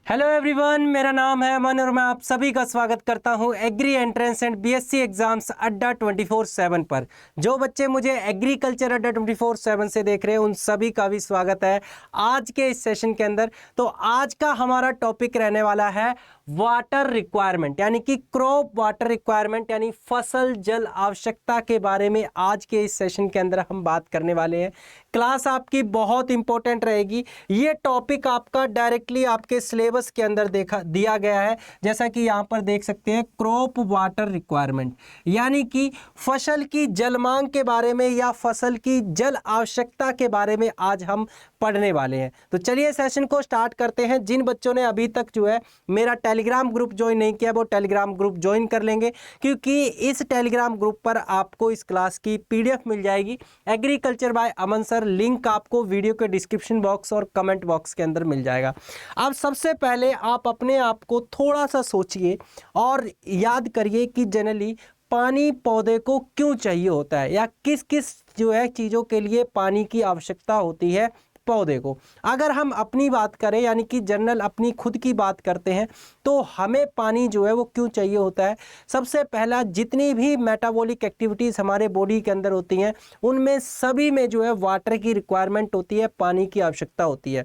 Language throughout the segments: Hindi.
हेलो एवरीवन, मेरा नाम है अमन और मैं आप सभी का स्वागत करता हूं agri entrance and BSc exams Adda 24/7 पर। जो बच्चे मुझे एग्रीकल्चर अड्डा 24/7 से देख रहे हैं उन सभी का भी स्वागत है आज के इस सेशन के अंदर। तो आज का हमारा टॉपिक रहने वाला है वाटर रिक्वायरमेंट, यानी कि क्रॉप वाटर रिक्वायरमेंट, यानी फसल जल आवश्यकता के बारे में आज के इस सेशन के अंदर हम बात करने वाले हैं। क्लास आपकी बहुत इंपॉर्टेंट रहेगी। ये टॉपिक आपका डायरेक्टली आपके सिलेबस के अंदर दिया गया है, जैसा कि यहाँ पर देख सकते हैं क्रॉप वाटर रिक्वायरमेंट, यानी कि फसल की जल मांग के बारे में या फसल की जल आवश्यकता के बारे में आज हम पढ़ने वाले हैं। तो चलिए सेशन को स्टार्ट करते हैं। जिन बच्चों ने अभी तक जो है मेरा टेलीग्राम ग्रुप ज्वाइन नहीं किया वो टेलीग्राम ग्रुप ज्वाइन कर लेंगे, क्योंकि इस टेलीग्राम ग्रुप पर आपको इस क्लास की पीडीएफ मिल जाएगी। Agriculture by Aman sir, link आपको वीडियो के डिस्क्रिप्शन बॉक्स और कमेंट बॉक्स के अंदर मिल जाएगा। अब सबसे पहले आप अपने आप को थोड़ा सा सोचिए और याद करिए कि जनरली पानी पौधे को क्यों चाहिए होता है, या किस किस जो है चीज़ों के लिए पानी की आवश्यकता होती है पौधे को। अगर हम अपनी बात करें, यानी कि जनरल अपनी खुद की बात करते हैं, तो हमें पानी जो है वो क्यों चाहिए होता है। सबसे पहला, जितनी भी मेटाबॉलिक एक्टिविटीज़ हमारे बॉडी के अंदर होती हैं उनमें सभी में जो है वाटर की रिक्वायरमेंट होती है, पानी की आवश्यकता होती है।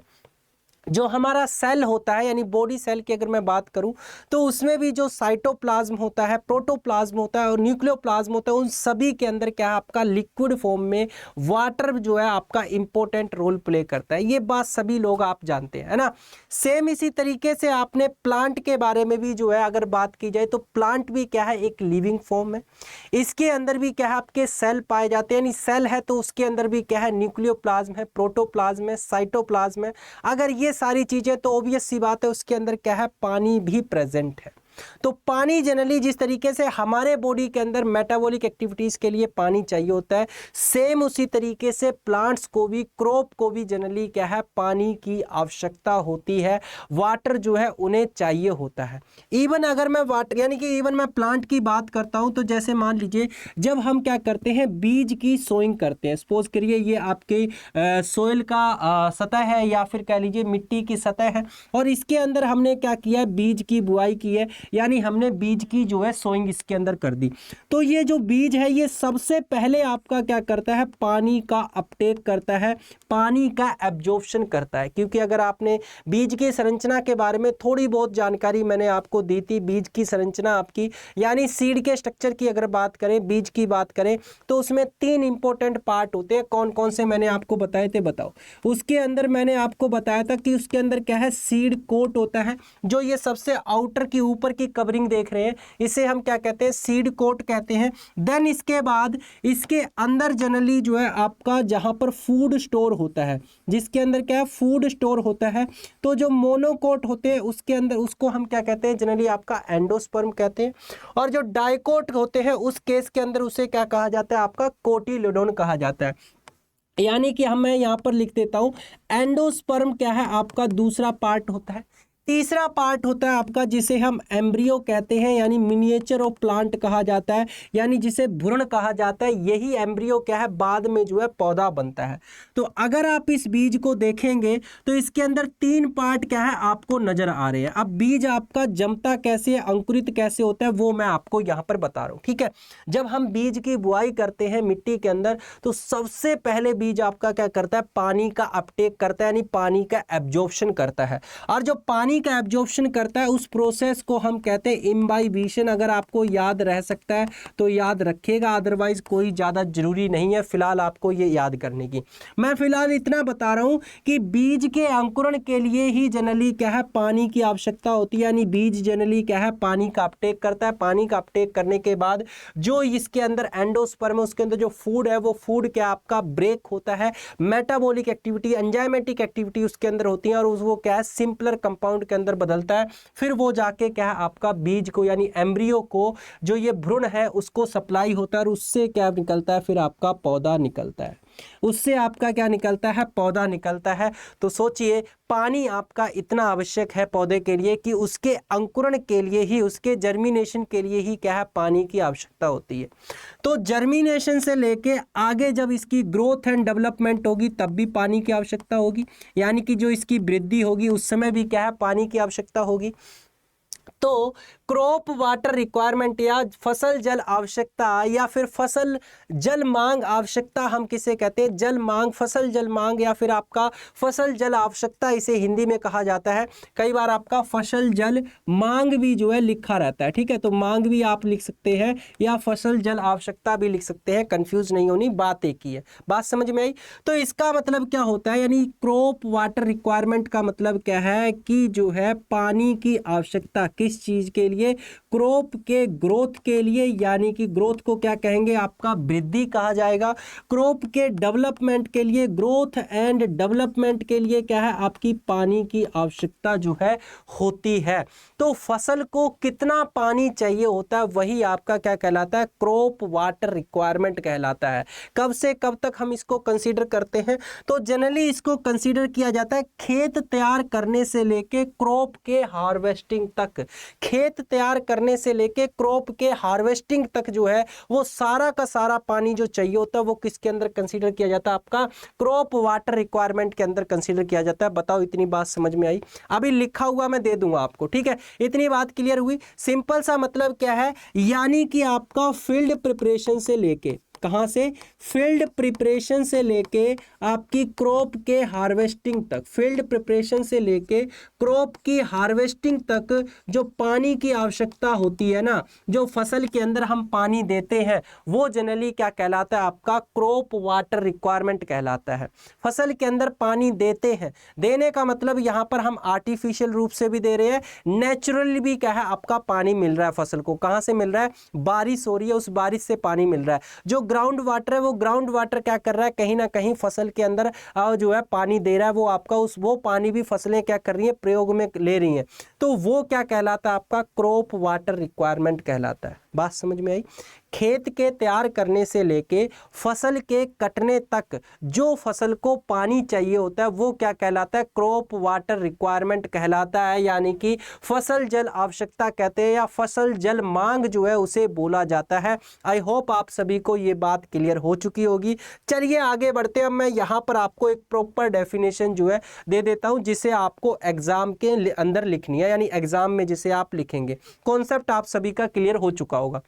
जो हमारा सेल होता है, यानी बॉडी सेल की अगर मैं बात करूं, तो उसमें भी जो साइटोप्लाज्म होता है, प्रोटोप्लाज्म होता है और न्यूक्लियोप्लाज्म होता है, उन सभी के अंदर क्या है आपका लिक्विड फॉर्म में वाटर जो है आपका इंपॉर्टेंट रोल प्ले करता है। ये बात सभी लोग आप जानते हैं, है ना। सेम इसी तरीके से आपने प्लांट के बारे में भी जो है अगर बात की जाए तो प्लांट भी क्या है एक लिविंग फॉर्म है। इसके अंदर भी क्या है आपके सेल पाए जाते हैं, यानी सेल है तो उसके अंदर भी क्या है न्यूक्लियोप्लाज्म है, प्रोटोप्लाज्म है, साइटोप्लाज्म है। अगर ये सारी चीजें, तो ऑब्वियस सी बात है उसके अंदर क्या है पानी भी प्रेजेंट है। तो पानी जनरली जिस तरीके से हमारे बॉडी के अंदर मेटाबॉलिक एक्टिविटीज के लिए पानी चाहिए होता है, सेम उसी तरीके से प्लांट्स को भी, क्रॉप को भी जनरली क्या है पानी की आवश्यकता होती है। वाटर जो है उन्हें चाहिए होता है। इवन अगर मैं वाटर, यानी कि इवन मैं प्लांट की बात करता हूं, तो जैसे मान लीजिए जब हम क्या करते हैं बीज की सोइंग करते हैं, सपोज करिए ये आपके सोइल का सतह है या फिर कह लीजिए मिट्टी की सतह है, और इसके अंदर हमने क्या किया, बीज की बुआई की है, यानी हमने बीज की जो है सोइंग इसके अंदर कर दी। तो ये जो बीज है ये सबसे पहले आपका क्या करता है, पानी का अपटेक करता है, पानी का एब्जॉर्प्शन करता है। क्योंकि अगर आपने बीज की संरचना के बारे में थोड़ी बहुत जानकारी मैंने आपको दी थी, बीज की संरचना आपकी, यानी सीड के स्ट्रक्चर की अगर बात करें, बीज की बात करें, तो उसमें 3 इंपॉर्टेंट पार्ट होते हैं। कौन कौन से मैंने आपको बताए थे, बताओ। उसके अंदर मैंने आपको बताया था कि उसके अंदर क्या है, सीड कोट होता है, जो ये सबसे आउटर की ऊपर की कवरिंग देख रहे हैं, इसे हम क्या कहते हैं, सीड कोट कहते हैं। देन इसके बाद इसके अंदर जनरली जो है आपका जहां पर फूड स्टोर होता है, जिसके अंदर क्या है फूड स्टोर होता है, तो जो मोनोकोट होते हैं उसके अंदर उसको हम क्या कहते हैं, जनरली आपका एंडोस्पर्म कहते हैं। और जो डाइकोट होते हैं उस केस के अंदर उसे क्या कहा जाता है, आपका कोटिलेडोन कहा जाता है। यानी कि हम मैं यहाँ पर लिख देता हूँ, एंडोस्पर्म क्या है आपका दूसरा पार्ट होता है। तीसरा पार्ट होता है आपका जिसे हम एम्ब्रियो कहते हैं, यानी मिनिएचर ऑफ प्लांट कहा जाता है, यानी जिसे भ्रूण कहा जाता है। यही एम्ब्रियो क्या है बाद में जो है पौधा बनता है। तो अगर आप इस बीज को देखेंगे तो इसके अंदर 3 पार्ट क्या है आपको नजर आ रहे हैं। अब बीज आपका जमता कैसे है, अंकुरित कैसे होता है, वो मैं आपको यहाँ पर बता रहा हूँ, ठीक है। जब हम बीज की बुआई करते हैं मिट्टी के अंदर, तो सबसे पहले बीज आपका क्या करता है, पानी का अपटेक करता है, यानी पानी का एब्जॉर्प्शन करता है। और जो पानी का एब्जॉर्प्शन करता है उस प्रोसेस को हम कहते हैं इम्बाइबेशन। अगर आपको याद रह सकता है तो याद रखिएगा, अदरवाइज कोई ज़्यादा जरूरी नहीं है फिलहाल आपको ये याद करने की। मैं फिलहाल इतना बता रहा हूँ कि बीज के अंकुरण के लिए ही जनरली क्या है पानी की आवश्यकता होती है, यानी बीज जनरली क्या है पानी का अपटेक करता है। पानी का अपटेक करने के बाद जो इसके अंदर एंडोस्पर्म है उसके अंदर जो फूड है वो फूड क्या आपका ब्रेक होता है, मेटाबॉलिक एक्टिविटी, एंजाइमेटिक एक्टिविटी उसके अंदर होती है, और वो क्या है सिंपलर कंपाउंड के अंदर बदलता है। फिर वो जाके क्या है आपका बीज को, यानी एम्ब्रियो को, जो ये भ्रूण है उसको सप्लाई होता है, और उससे क्या निकलता है, फिर आपका पौधा निकलता है। उससे आपका क्या निकलता है, पौधा निकलता है। तो सोचिए पानी आपका इतना आवश्यक है पौधे के लिए कि उसके अंकुरण के लिए ही, उसके जर्मिनेशन के लिए ही क्या है, पानी की आवश्यकता होती है। तो जर्मिनेशन से लेके आगे जब इसकी ग्रोथ एंड डेवलपमेंट होगी तब भी पानी की आवश्यकता होगी, यानी कि जो इसकी वृद्धि होगी उस समय भी क्या है, पानी की आवश्यकता होगी। तो क्रॉप वाटर रिक्वायरमेंट या फसल जल आवश्यकता या फिर फसल जल मांग आवश्यकता हम किसे कहते हैं, जल मांग, फसल जल मांग या फिर आपका फसल जल आवश्यकता इसे हिंदी में कहा जाता है। कई बार आपका फसल जल मांग भी जो है लिखा रहता है, ठीक है, तो मांग भी आप लिख सकते हैं या फसल जल आवश्यकता भी लिख सकते हैं, कंफ्यूज नहीं होनी, बात एक ही है। बात समझ में आई? तो इसका मतलब क्या होता है, यानी क्रॉप वाटर रिक्वायरमेंट का मतलब क्या है कि जो है पानी की आवश्यकता किस चीज के लिए, क्रॉप के ग्रोथ के लिए, यानी कि ग्रोथ को क्या कहेंगे, आपका वृद्धि कहा जाएगा। क्रॉप के डेवलपमेंट के लिए, ग्रोथ एंड डेवलपमेंट के लिए क्या है, आपकी पानी की आवश्यकता जो है होती है। तो फसल को कितना पानी चाहिए होता है वही आपका क्या कहलाता है, क्रॉप वाटर रिक्वायरमेंट कहलाता है। कब से कब तक हम इसको कंसीडर करते हैं, तो जनरली इसको कंसीडर किया जाता है खेत तैयार करने से लेके क्रॉप के हार्वेस्टिंग तक। खेत तैयार करने से लेके क्रॉप के हार्वेस्टिंग तक जो है वो सारा का सारा पानी जो चाहिए होता है वो किसके अंदर कंसीडर किया जाता है, आपका क्रॉप वाटर रिक्वायरमेंट के अंदर कंसीडर किया जाता है। बताओ इतनी बात समझ में आई? अभी लिखा हुआ मैं दे दूंगा आपको, ठीक है, इतनी बात क्लियर हुई? सिंपल सा मतलब क्या है, यानी कि आपका फील्ड प्रिपरेशन से लेके, कहां से, फील्ड प्रिपरेशन से लेके आपकी क्रॉप के हार्वेस्टिंग तक, फील्ड प्रिपरेशन से लेके क्रॉप की हार्वेस्टिंग तक जो पानी की आवश्यकता होती है ना, जो फसल के अंदर हम पानी देते हैं वो जनरली क्या कहलाता है, आपका क्रॉप वाटर रिक्वायरमेंट कहलाता है। फसल के अंदर पानी देते हैं, देने का मतलब यहां पर हम आर्टिफिशियल रूप से भी दे रहे हैं, नेचुरली भी क्या है, आपका पानी मिल रहा है फसल को। कहां से मिल रहा है, बारिश हो रही है, उस बारिश से पानी मिल रहा है। जो ग्राउंड वाटर है वो ग्राउंड वाटर क्या कर रहा है, कहीं ना कहीं फसल के अंदर जो है पानी दे रहा है, वो आपका वो पानी भी फसलें क्या कर रही है, प्रयोग में ले रही हैं। तो वो क्या कहलाता है, आपका क्रॉप वाटर रिक्वायरमेंट कहलाता है। बात समझ में आई? खेत के तैयार करने से लेके फसल के कटने तक जो फसल को पानी चाहिए होता है वो क्या कहलाता है, क्रॉप वाटर रिक्वायरमेंट कहलाता है, यानी कि फसल जल आवश्यकता कहते हैं या फसल जल मांग जो है उसे बोला जाता है। आई होप आप सभी को ये बात क्लियर हो चुकी होगी। चलिए आगे बढ़ते हैं। अब मैं यहाँ पर आपको एक प्रॉपर डेफिनेशन जो है दे देता हूँ जिसे आपको एग्जाम के अंदर लिखनी है, यानी एग्जाम में जिसे आप लिखेंगे। कॉन्सेप्ट आप सभी का क्लियर हो चुका होगा।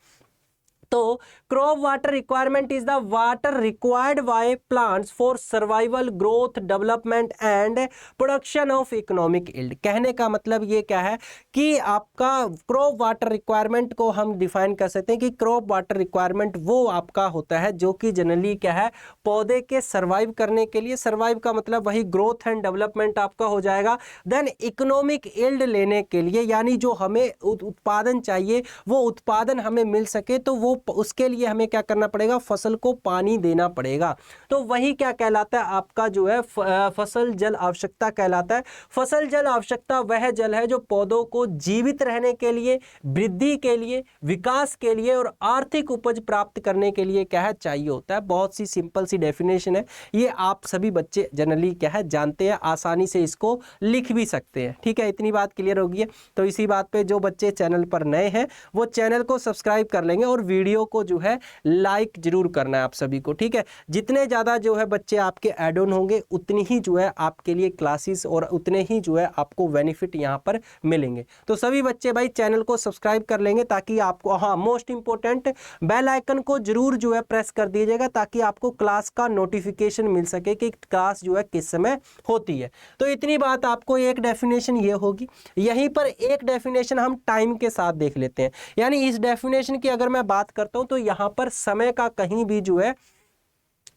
तो crop water requirement is the water required by plants for survival, growth, development and production of economic yield. कहने का मतलब ये क्या है कि आपका क्रॉप वाटर रिक्वायरमेंट को हम डिफाइन कर सकते हैं कि क्रॉप वाटर रिक्वायरमेंट वो आपका होता है जो कि जनरली क्या है, पौधे के सर्वाइव करने के लिए, सर्वाइव का मतलब वही ग्रोथ एंड डेवलपमेंट आपका हो जाएगा, देन इकोनॉमिक यील्ड लेने के लिए, यानी जो हमें उत्पादन चाहिए वो उत्पादन हमें मिल सके तो वो उसके लिए हमें क्या करना पड़ेगा, फसल को पानी देना पड़ेगा। तो वही क्या कहलाता है, आपका जो है फसल जल आवश्यकता कहलाता है। फसल जल आवश्यकता वह जल है जो पौधों को जीवित रहने के लिए, वृद्धि के लिए, विकास के लिए और आर्थिक उपज प्राप्त करने के लिए क्या है, चाहिए होता है। बहुत सी सिंपल सी डेफिनेशन है, ये आप सभी बच्चे जनरली क्या है जानते हैं, आसानी से इसको लिख भी सकते हैं। ठीक है, इतनी बात क्लियर होगी है। तो इसी बात पे जो बच्चे चैनल पर नए हैं वो चैनल को सब्सक्राइब कर लेंगे और वीडियो को जो है लाइक जरूर करना है आप सभी को। ठीक है, जितने ज़्यादा जो है बच्चे आपके ऐड ऑन होंगे उतनी ही जो है आपके लिए क्लासेस और उतने ही जो है आपको बेनिफिट यहाँ पर मिलेंगे। तो सभी बच्चे भाई चैनल को सब्सक्राइब कर लेंगे ताकि आपको, हाँ मोस्ट इंपॉर्टेंट, बेल आइकन को जरूर जो है प्रेस कर दीजिएगा ताकि आपको क्लास का नोटिफिकेशन मिल सके कि क्लास जो है किस समय होती है। तो इतनी बात, आपको एक डेफिनेशन ये होगी। यहीं पर एक डेफिनेशन हम टाइम के साथ देख लेते हैं, यानी इस डेफिनेशन की अगर मैं बात करता हूं तो यहां पर समय का कहीं भी जो है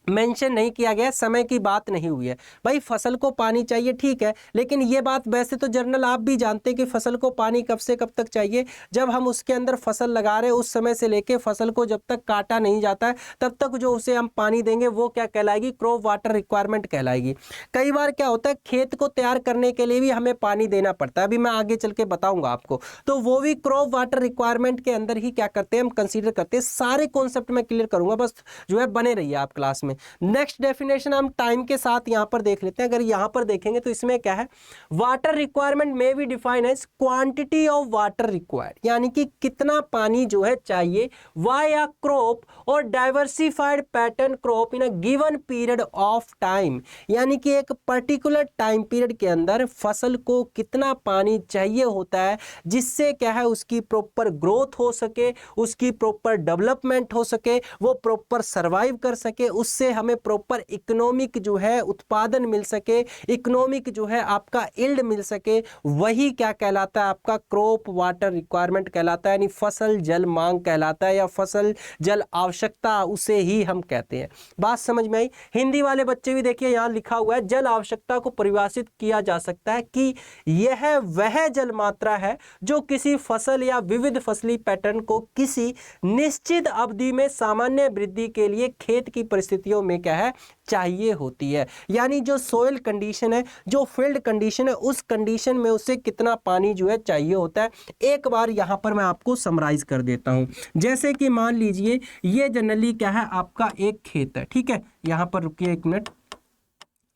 मेंशन नहीं किया गया, समय की बात नहीं हुई है। भाई फसल को पानी चाहिए ठीक है, लेकिन ये बात वैसे तो जनरल आप भी जानते हैं कि फसल को पानी कब से कब तक चाहिए, जब हम उसके अंदर फसल लगा रहे हैं उस समय से लेके फसल को जब तक काटा नहीं जाता है तब तक जो उसे हम पानी देंगे वो क्या कहलाएगी, क्रॉप वाटर रिक्वायरमेंट कहलाएगी। कई बार क्या होता है, खेत को तैयार करने के लिए भी हमें पानी देना पड़ता है, अभी मैं आगे चल के बताऊंगा आपको। तो वो भी क्रॉप वाटर रिक्वायरमेंट के अंदर ही क्या करते हैं, हम कंसीडर करते हैं। सारे कॉन्सेप्ट मैं क्लियर करूंगा, बस जो है बने रहिए आप क्लास में। में। नेक्स्ट डेफिनेशन हम टाइम के साथ यहाँ पर देख लेते हैं। अगर यहाँ पर देखेंगे तो इसमें क्या है, वाटर रिक्वायरमेंट में be define as quantity of water required, यानी कि कितना पानी जो है चाहिए बाय अ क्रॉप और diversified pattern crop in a given period of time, यानी कि एक पर्टिकुलर टाइम पीरियड के अंदर फसल को कितना पानी चाहिए होता है जिससे क्या है उसकी प्रॉपर ग्रोथ हो सके, उसकी प्रॉपर डेवलपमेंट हो सके, वो प्रॉपर सर्वाइव कर सके, उससे हमें प्रॉपर इकोनॉमिक जो है उत्पादन मिल सके, इकोनॉमिक जो है आपका यील्ड मिल सके, वही क्या कहलाता है आपका क्रॉप वाटर रिक्वायरमेंट कहलाता है, यानी फसल जल मांग कहलाता है या फसल जल आवश्यकता उसे ही हम कहते हैं। बात समझ में आई? हिंदी वाले बच्चे भी देखिए यहाँ लिखा हुआ है, जल आवश्यकता को परिभाषित किया जा सकता है कि यह वह जल मात्रा है जो किसी फसल या विविध फसली पैटर्न को किसी निश्चित अवधि में सामान्य वृद्धि के लिए खेत की परिस्थितियों में क्या है चाहिए होती है। यानी जो सोइल कंडीशन है, जो फील्ड कंडीशन है, उस कंडीशन में उसे कितना पानी जो है चाहिए होता है। एक बार यहाँ पर मैं आपको समराइज कर देता हूँ। जैसे कि मान लीजिए ये जनरली क्या है आपका एक खेत है, ठीक है। यहाँ पर रुकिए एक मिनट,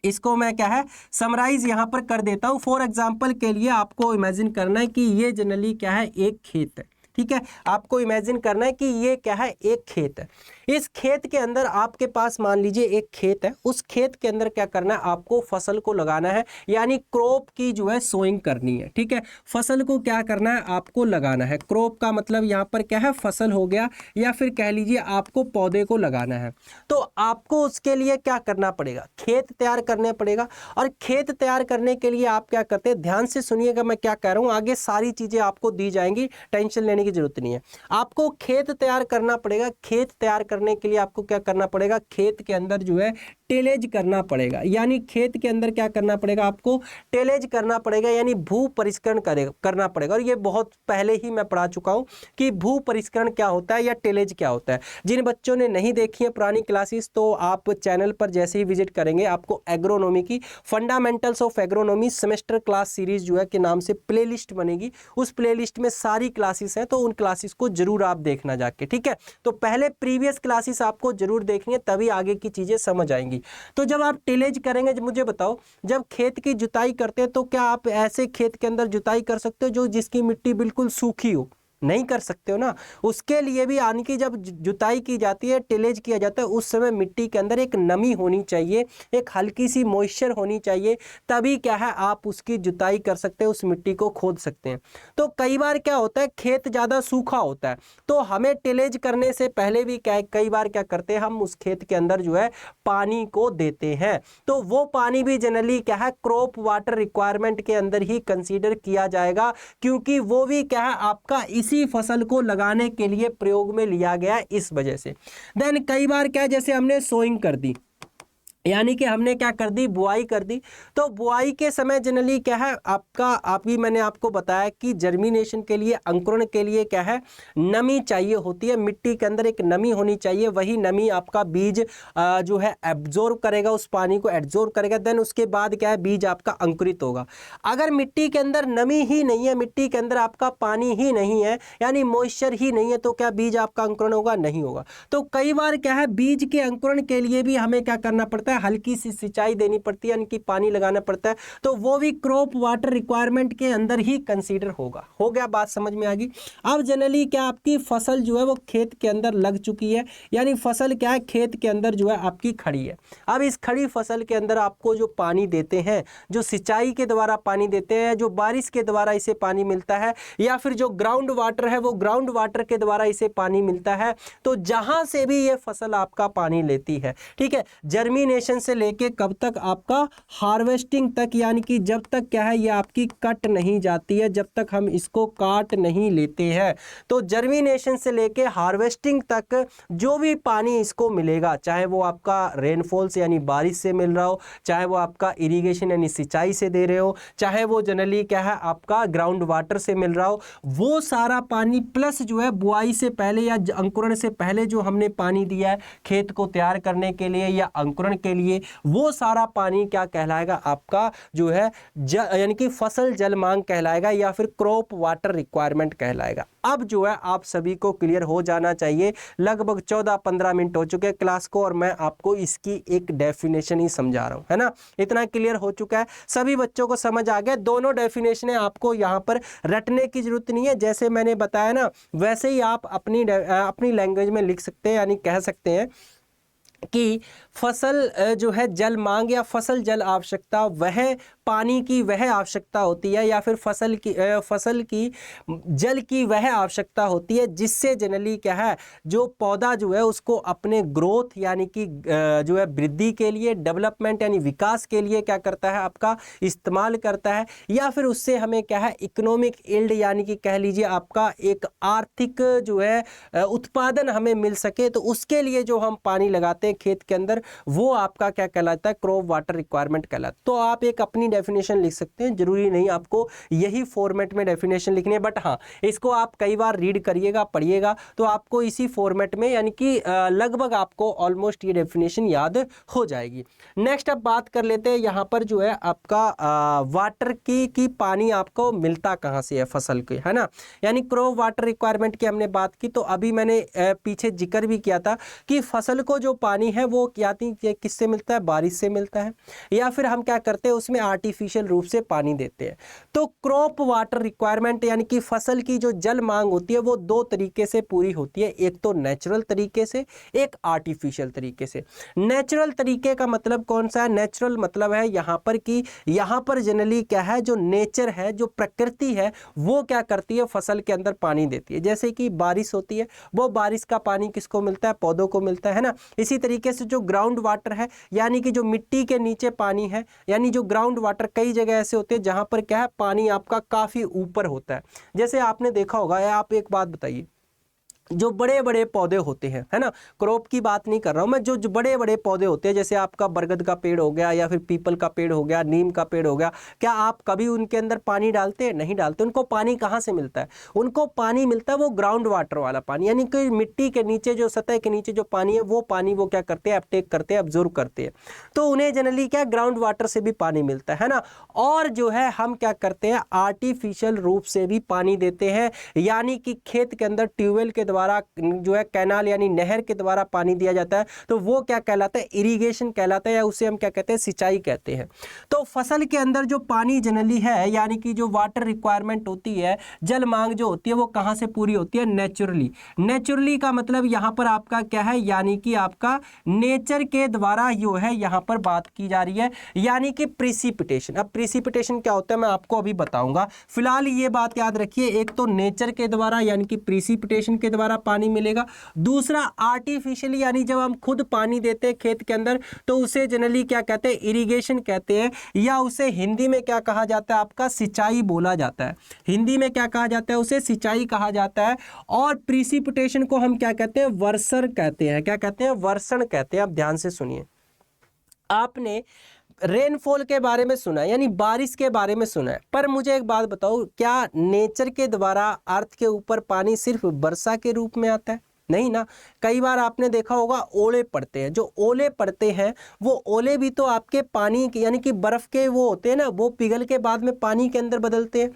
इसको मैं क्या है समराइज यहाँ पर कर देता हूँ। फॉर एग्जाम्पल के लिए आपको इमेजिन करना है कि ये जनरली क्या है एक खेत है, ठीक है। आपको इमेजिन करना है कि ये क्या है एक खेत है। इस खेत के अंदर आपके पास मान लीजिए एक खेत है, उस खेत के अंदर क्या करना है आपको फसल को लगाना है, यानी क्रॉप की जो है सोइंग करनी है, ठीक है। फसल को क्या करना है आपको लगाना है। क्रॉप का मतलब यहाँ पर क्या है फसल हो गया, या फिर कह लीजिए आपको पौधे को लगाना है। तो आपको उसके लिए क्या करना पड़ेगा, खेत तैयार करना पड़ेगा। और खेत तैयार करने के लिए आप क्या करते हैं, ध्यान से सुनिएगा मैं क्या कह रहा हूँ, आगे सारी चीजें आपको दी जाएंगी, टेंशन लेने की जरूरत नहीं है। आपको खेत तैयार करना पड़ेगा। खेत तैयार करने के लिए आपको क्या करना पड़ेगा, खेत के अंदर जो है टेलेज करना पड़ेगा, यानी खेत के अंदर क्या करना पड़ेगा आपको टेलेज करना पड़ेगा, यानी भू परिष्करण करना पड़ेगा। और ये बहुत पहले ही मैं पढ़ा चुका हूं कि भू परिष्करण क्या होता है या टेलेज क्या होता है। जिन बच्चों ने नहीं देखी है पुरानी क्लासेस, तो आप चैनल पर जैसे ही विजिट करेंगे आपको एग्रोनॉमी की fundamentals of agronomy semester class series जो है के नाम से प्लेलिस्ट बनेगी। उस प्लेलिस्ट में सारी क्लासेस हैं, तो उन क्लासेस को जरूर आप देखना जाके, ठीक है। तो पहले प्रीवियस क्लासेस आपको जरूर देखनी है, तभी आगे की चीजें समझ आएंगी। तो जब आप टिलेज करेंगे, जब मुझे बताओ, जब खेत की जुताई करते हैं तो क्या आप ऐसे खेत के अंदर जुताई कर सकते हो जो जिसकी मिट्टी बिल्कुल सूखी हो? नहीं कर सकते हो ना। उसके लिए भी यानी कि जब जुताई की जाती है, टिलेज किया जाता है, उस समय मिट्टी के अंदर एक नमी होनी चाहिए, एक हल्की सी मॉइस्चर होनी चाहिए, तभी क्या है आप उसकी जुताई कर सकते हैं, उस मिट्टी को खोद सकते हैं। तो कई बार क्या होता है खेत ज़्यादा सूखा होता है, तो हमें टिलेज करने से पहले भी कई बार क्या करते हैं हम उस खेत के अंदर जो है पानी को देते हैं। तो वो पानी भी जनरली क्या है क्रॉप वाटर रिक्वायरमेंट के अंदर ही कंसीडर किया जाएगा, क्योंकि वो भी क्या है आपका इसी फसल को लगाने के लिए प्रयोग में लिया गया, इस वजह से। देन कई बार क्या, जैसे हमने सोइंग कर दी, यानी कि हमने क्या कर दी बुआई कर दी, तो बुआई के समय जनरली क्या है आपका अभी मैंने आपको बताया कि जर्मिनेशन के लिए, अंकुरण के लिए क्या है नमी चाहिए होती है, मिट्टी के अंदर एक नमी होनी चाहिए। वही नमी आपका बीज जो है एब्जॉर्ब करेगा, उस पानी को एब्जॉर्ब करेगा, देन उसके बाद क्या है बीज आपका अंकुरित होगा। अगर मिट्टी के अंदर नमी ही नहीं है, मिट्टी के अंदर आपका पानी ही नहीं है, यानी मॉइस्चर ही नहीं है, तो क्या बीज आपका अंकुरण होगा? नहीं होगा। तो कई बार क्या है बीज के अंकुरण के लिए भी हमें क्या करना पड़ता है, हल्की सी सिंचाई देनी पड़ती है, यानी कि पानी लगाना पड़ता है, तो वो भी क्रॉप वाटर रिक्वायरमेंट के अंदर ही कंसीडर होगा। हो गया, बात समझ में आ गई। अब जनरली क्या आपकी फसल जो है वो खेत के अंदर लग चुकी है, यानी फसल क्या है खेत के अंदर जो है आपकी खड़ी है। अब इस खड़ी फसल के अंदर आपको जो पानी देते हैं, जो सिंचाई के द्वारा पानी देते हैं, जो बारिश के द्वारा इसे पानी मिलता है, या फिर जो ग्राउंड वाटर है वो ग्राउंड वाटर के द्वारा इसे पानी मिलता है, तो जहां से भी ये फसल आपका पानी लेती है, ठीक है, जर्मिनेशन से लेके कब तक आपका हार्वेस्टिंग तक, यानी कि जब तक क्या है ये आपकी कट नहीं जाती है, जब तक हम इसको काट नहीं लेते हैं, तो जर्मिनेशन से लेके हार्वेस्टिंग तक जो भी पानी इसको मिलेगा, चाहे वो आपका रेनफॉल से यानी बारिश से मिल रहा हो, चाहे वो आपका इरिगेशन यानी सिंचाई से दे रहे हो, चाहे वो जनरली क्या है आपका ग्राउंड वाटर से मिल रहा हो, वो सारा पानी प्लस जो है बुआई से पहले या अंकुरण से पहले जो हमने पानी दिया है खेत को तैयार करने के लिए या अंकुरण के लिए, वो सारा पानी क्या कहलाएगा आपका जो है यानी कि फसल जल मांग कहलाएगा या फिर क्रॉप वाटर रिक्वायरमेंट कहलाएगा। अब जो है आप सभी को क्लियर हो जाना चाहिए। लगभग 14-15 मिनट हो चुके हैं क्लास को और मैं आपको इसकी एक डेफिनेशन ही समझा रहा हूं, है ना। इतना क्लियर हो चुका है, सभी बच्चों को समझ आ गया। दोनों डेफिनेशन आपको यहाँ पर रटने की जरूरत नहीं है, जैसे मैंने बताया ना वैसे ही आप अपनी लैंग्वेज में लिख सकते हैं, यानी कह सकते हैं कि फसल जो है जल मांग या फसल जल आवश्यकता वह पानी की वह आवश्यकता होती है या फिर फसल की जल की वह आवश्यकता होती है जिससे जनरली क्या है जो पौधा जो है उसको अपने ग्रोथ यानी कि जो है वृद्धि के लिए, डेवलपमेंट यानी विकास के लिए क्या करता है आपका इस्तेमाल करता है, या फिर उससे हमें क्या है इकोनॉमिक यील्ड यानी कि कह लीजिए आपका एक आर्थिक जो है उत्पादन हमें मिल सके, तो उसके लिए जो हम पानी लगाते हैं खेत के अंदर वो आपका क्या कहलाता है क्रॉप वाटर रिक्वायरमेंट कहलाता है। तो आप एक अपनी डेफिनेशन लिख सकते हैं, जरूरी नहीं आपको यही फॉर्मेट में डेफिनेशन लिखनी है, बट हाँ इसको आप कई बार रीड करिएगा, पढ़िएगा तो आपको इसी फॉर्मेट में यानी कि लगभग आपको ऑलमोस्ट ये डेफिनेशन याद हो जाएगी। नेक्स्ट अब बात कर लेते हैं यहाँ पर जो है आपका वाटर की पानी आपको मिलता कहाँ से है फसल के, है ना, यानी क्रॉप वाटर रिक्वायरमेंट की हमने बात की। तो अभी मैंने पीछे जिक्र भी किया था कि फसल को जो पानी है वो क्या किससे मिलता है, बारिश से मिलता है, या फिर हम क्या करते हैं उसमें आर्टिफिशियल रूप से पानी देते हैं। तो क्रॉप वाटर रिक्वायरमेंट यानी कि फसल की जो जल मांग होती है वो दो तरीके से पूरी होती है, एक तो नेचुरल तरीके से, एक आर्टिफिशियल तरीके से। नेचुरल तरीके का मतलब कौन सा है, नेचुरल मतलब है यहाँ पर कि यहाँ पर जनरली क्या है जो नेचर है, जो प्रकृति है वो क्या करती है फसल के अंदर पानी देती है। जैसे कि बारिश होती है, वो बारिश का पानी किसको मिलता है, पौधों को मिलता है ना। इसी तरीके से जो ग्राउंड वाटर है यानी कि जो मिट्टी के नीचे पानी है, यानी जो ग्राउंड वाटर कई जगह ऐसे होते हैं जहां पर क्या है पानी आपका काफी ऊपर होता है। जैसे आपने देखा होगा, या आप एक बात बताइए, जो बड़े बड़े पौधे होते हैं, है ना, क्रॉप की बात नहीं कर रहा हूं मैं, जो बड़े बड़े पौधे होते हैं जैसे आपका बरगद का पेड़ हो गया या फिर पीपल का पेड़ हो गया, नीम का पेड़ हो गया, क्या आप कभी उनके अंदर पानी डालते हैं? नहीं डालते। उनको पानी कहाँ से मिलता है? उनको पानी मिलता है वो ग्राउंड वाटर वाला पानी, यानी कि मिट्टी के नीचे जो सतह के नीचे जो पानी है वो पानी वो क्या करते हैं अपटेक करते हैं, ऑब्जर्व करते हैं। तो उन्हें जनरली क्या ग्राउंड वाटर से भी पानी मिलता है ना। और जो है हम क्या करते हैं आर्टिफिशियल रूप से भी पानी देते हैं, यानी कि खेत के अंदर ट्यूबवेल के द्वारा जो है कैनाल यानी नहर के द्वारा पानी दिया जाता है, तो वो क्या कहलाता है इरिगेशन कहलाता है, या उसे हम क्या कहते हैं सिंचाई कहते हैं। तो फसल के अंदर जो पानी जनरली है यानी कि जो वाटर रिक्वायरमेंट होती है, जल मांग जो होती है वो कहां से पूरी होती है, नेचुरली। नेचुरली का मतलब यहां पर आपका क्या है, यानी कि आपका नेचर के द्वारा जो है यहां पर बात की जा रही है, यानी कि प्रिसिपिटेशन। अब प्रिसिपिटेशन क्या होता है मैं आपको अभी बताऊंगा, फिलहाल ये बात याद रखिए, एक तो नेचर के द्वारा यानी कि प्रिसिपिटेशन के द्वारा पानी मिलेगा, दूसरा आर्टिफिशियली यानी जब हम खुद पानी देते हैं खेत के अंदर तो उसे जनरली क्या कहते हैं इरिगेशन कहते हैं, या उसे हिंदी में क्या कहा जाता है आपका सिंचाई बोला जाता है। हिंदी में क्या कहा जाता है, उसे सिंचाई कहा जाता है। और प्रिसिपिटेशन को हम क्या कहते हैं वर्षण कहते हैं, क्या कहते हैं वर्षण कहते हैं। आप ध्यान से सुनिए, आपने रेनफॉल के बारे में सुना है यानी बारिश के बारे में सुना है, पर मुझे एक बात बताओ, क्या नेचर के द्वारा अर्थ के ऊपर पानी सिर्फ वर्षा के रूप में आता है? नहीं ना। कई बार आपने देखा होगा ओले पड़ते हैं, जो ओले पड़ते हैं वो ओले भी तो आपके पानी यानी कि बर्फ के वो होते हैं ना, वो पिघल के बाद में पानी के अंदर बदलते हैं।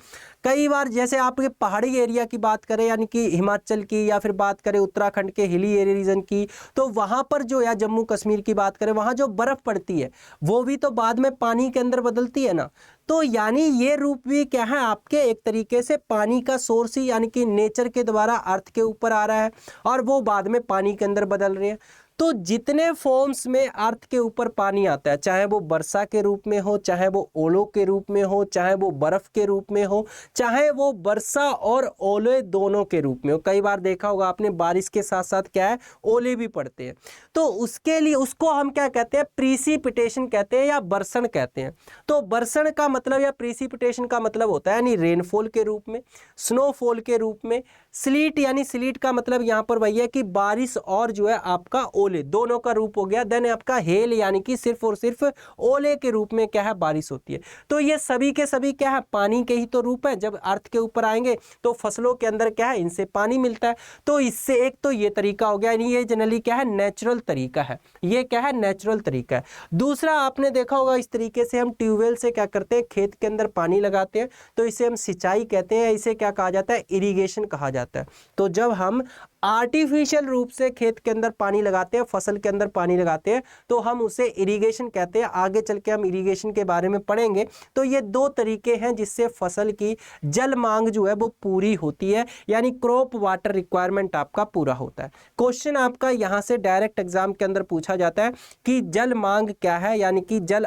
कई बार जैसे आपके पहाड़ी एरिया की बात करें यानी कि हिमाचल की, या फिर बात करें उत्तराखंड के हिली एरिया रीजन की, तो वहाँ पर जो या जम्मू कश्मीर की बात करें वहाँ जो बर्फ़ पड़ती है वो भी तो बाद में पानी के अंदर बदलती है ना। तो यानी ये रूप भी क्या है आपके एक तरीके से पानी का सोर्स ही, यानी कि नेचर के द्वारा अर्थ के ऊपर आ रहा है और वो बाद में पानी के अंदर बदल रहे हैं। तो जितने फॉर्म्स में अर्थ के ऊपर पानी आता है, चाहे वो वर्षा के रूप में हो, चाहे वो ओलों के रूप में हो, चाहे वो बर्फ के रूप में हो, चाहे वो वर्षा और ओले दोनों के रूप में हो, कई बार देखा होगा आपने बारिश के साथ साथ क्या है ओले भी पड़ते हैं, तो उसके लिए उसको हम क्या कहते हैं प्रीसिपिटेशन कहते हैं या वर्षण कहते हैं। तो वर्षण का मतलब या प्रीसिपिटेशन का मतलब होता है यानी रेनफॉल के रूप में, स्नोफॉल के रूप में, स्लीट यानी स्लीट का मतलब यहाँ पर वही है कि बारिश और जो है आपका ओले ओले, दोनों का रूप हो गया। देन आपका हेल यानी कि सिर्फ और सिर्फ ओले के रूप में क्या है बारिश होती है। तो ये सभी के सभी क्या है पानी के ही तो रूप है। जब अर्थ के ऊपर आएंगे तो फसलों के अंदर क्या है इनसे पानी मिलता है। तो इससे एक तो ये तरीका हो गया, यानी ये जनरली क्या है नेचुरल तरीका है, ये क्या है नेचुरल तरीका है। दूसरा आपने देखा होगा इस तरीके से हम ट्यूबवेल से क्या करते हैं खेत के अंदर पानी लगाते हैं, तो इसे हम सिंचाई कहते हैं, इसे क्या कहा जाता है इरिगेशन कहा जाता है। तो जब हम आर्टिफिशियल रूप से खेत के अंदर पानी लगाते हैं, फसल के अंदर पानी लगाते हैं, तो हम उसे इरिगेशन कहते हैं। आगे चल के हम इरिगेशन के बारे में पढ़ेंगे। तो ये दो तरीके हैं जिससे फसल की जल मांग जो है वो पूरी होती है, यानी क्रॉप वाटर रिक्वायरमेंट आपका पूरा होता है। क्वेश्चन आपका यहाँ से डायरेक्ट एग्जाम के अंदर पूछा जाता है कि जल मांग क्या है, यानी कि जल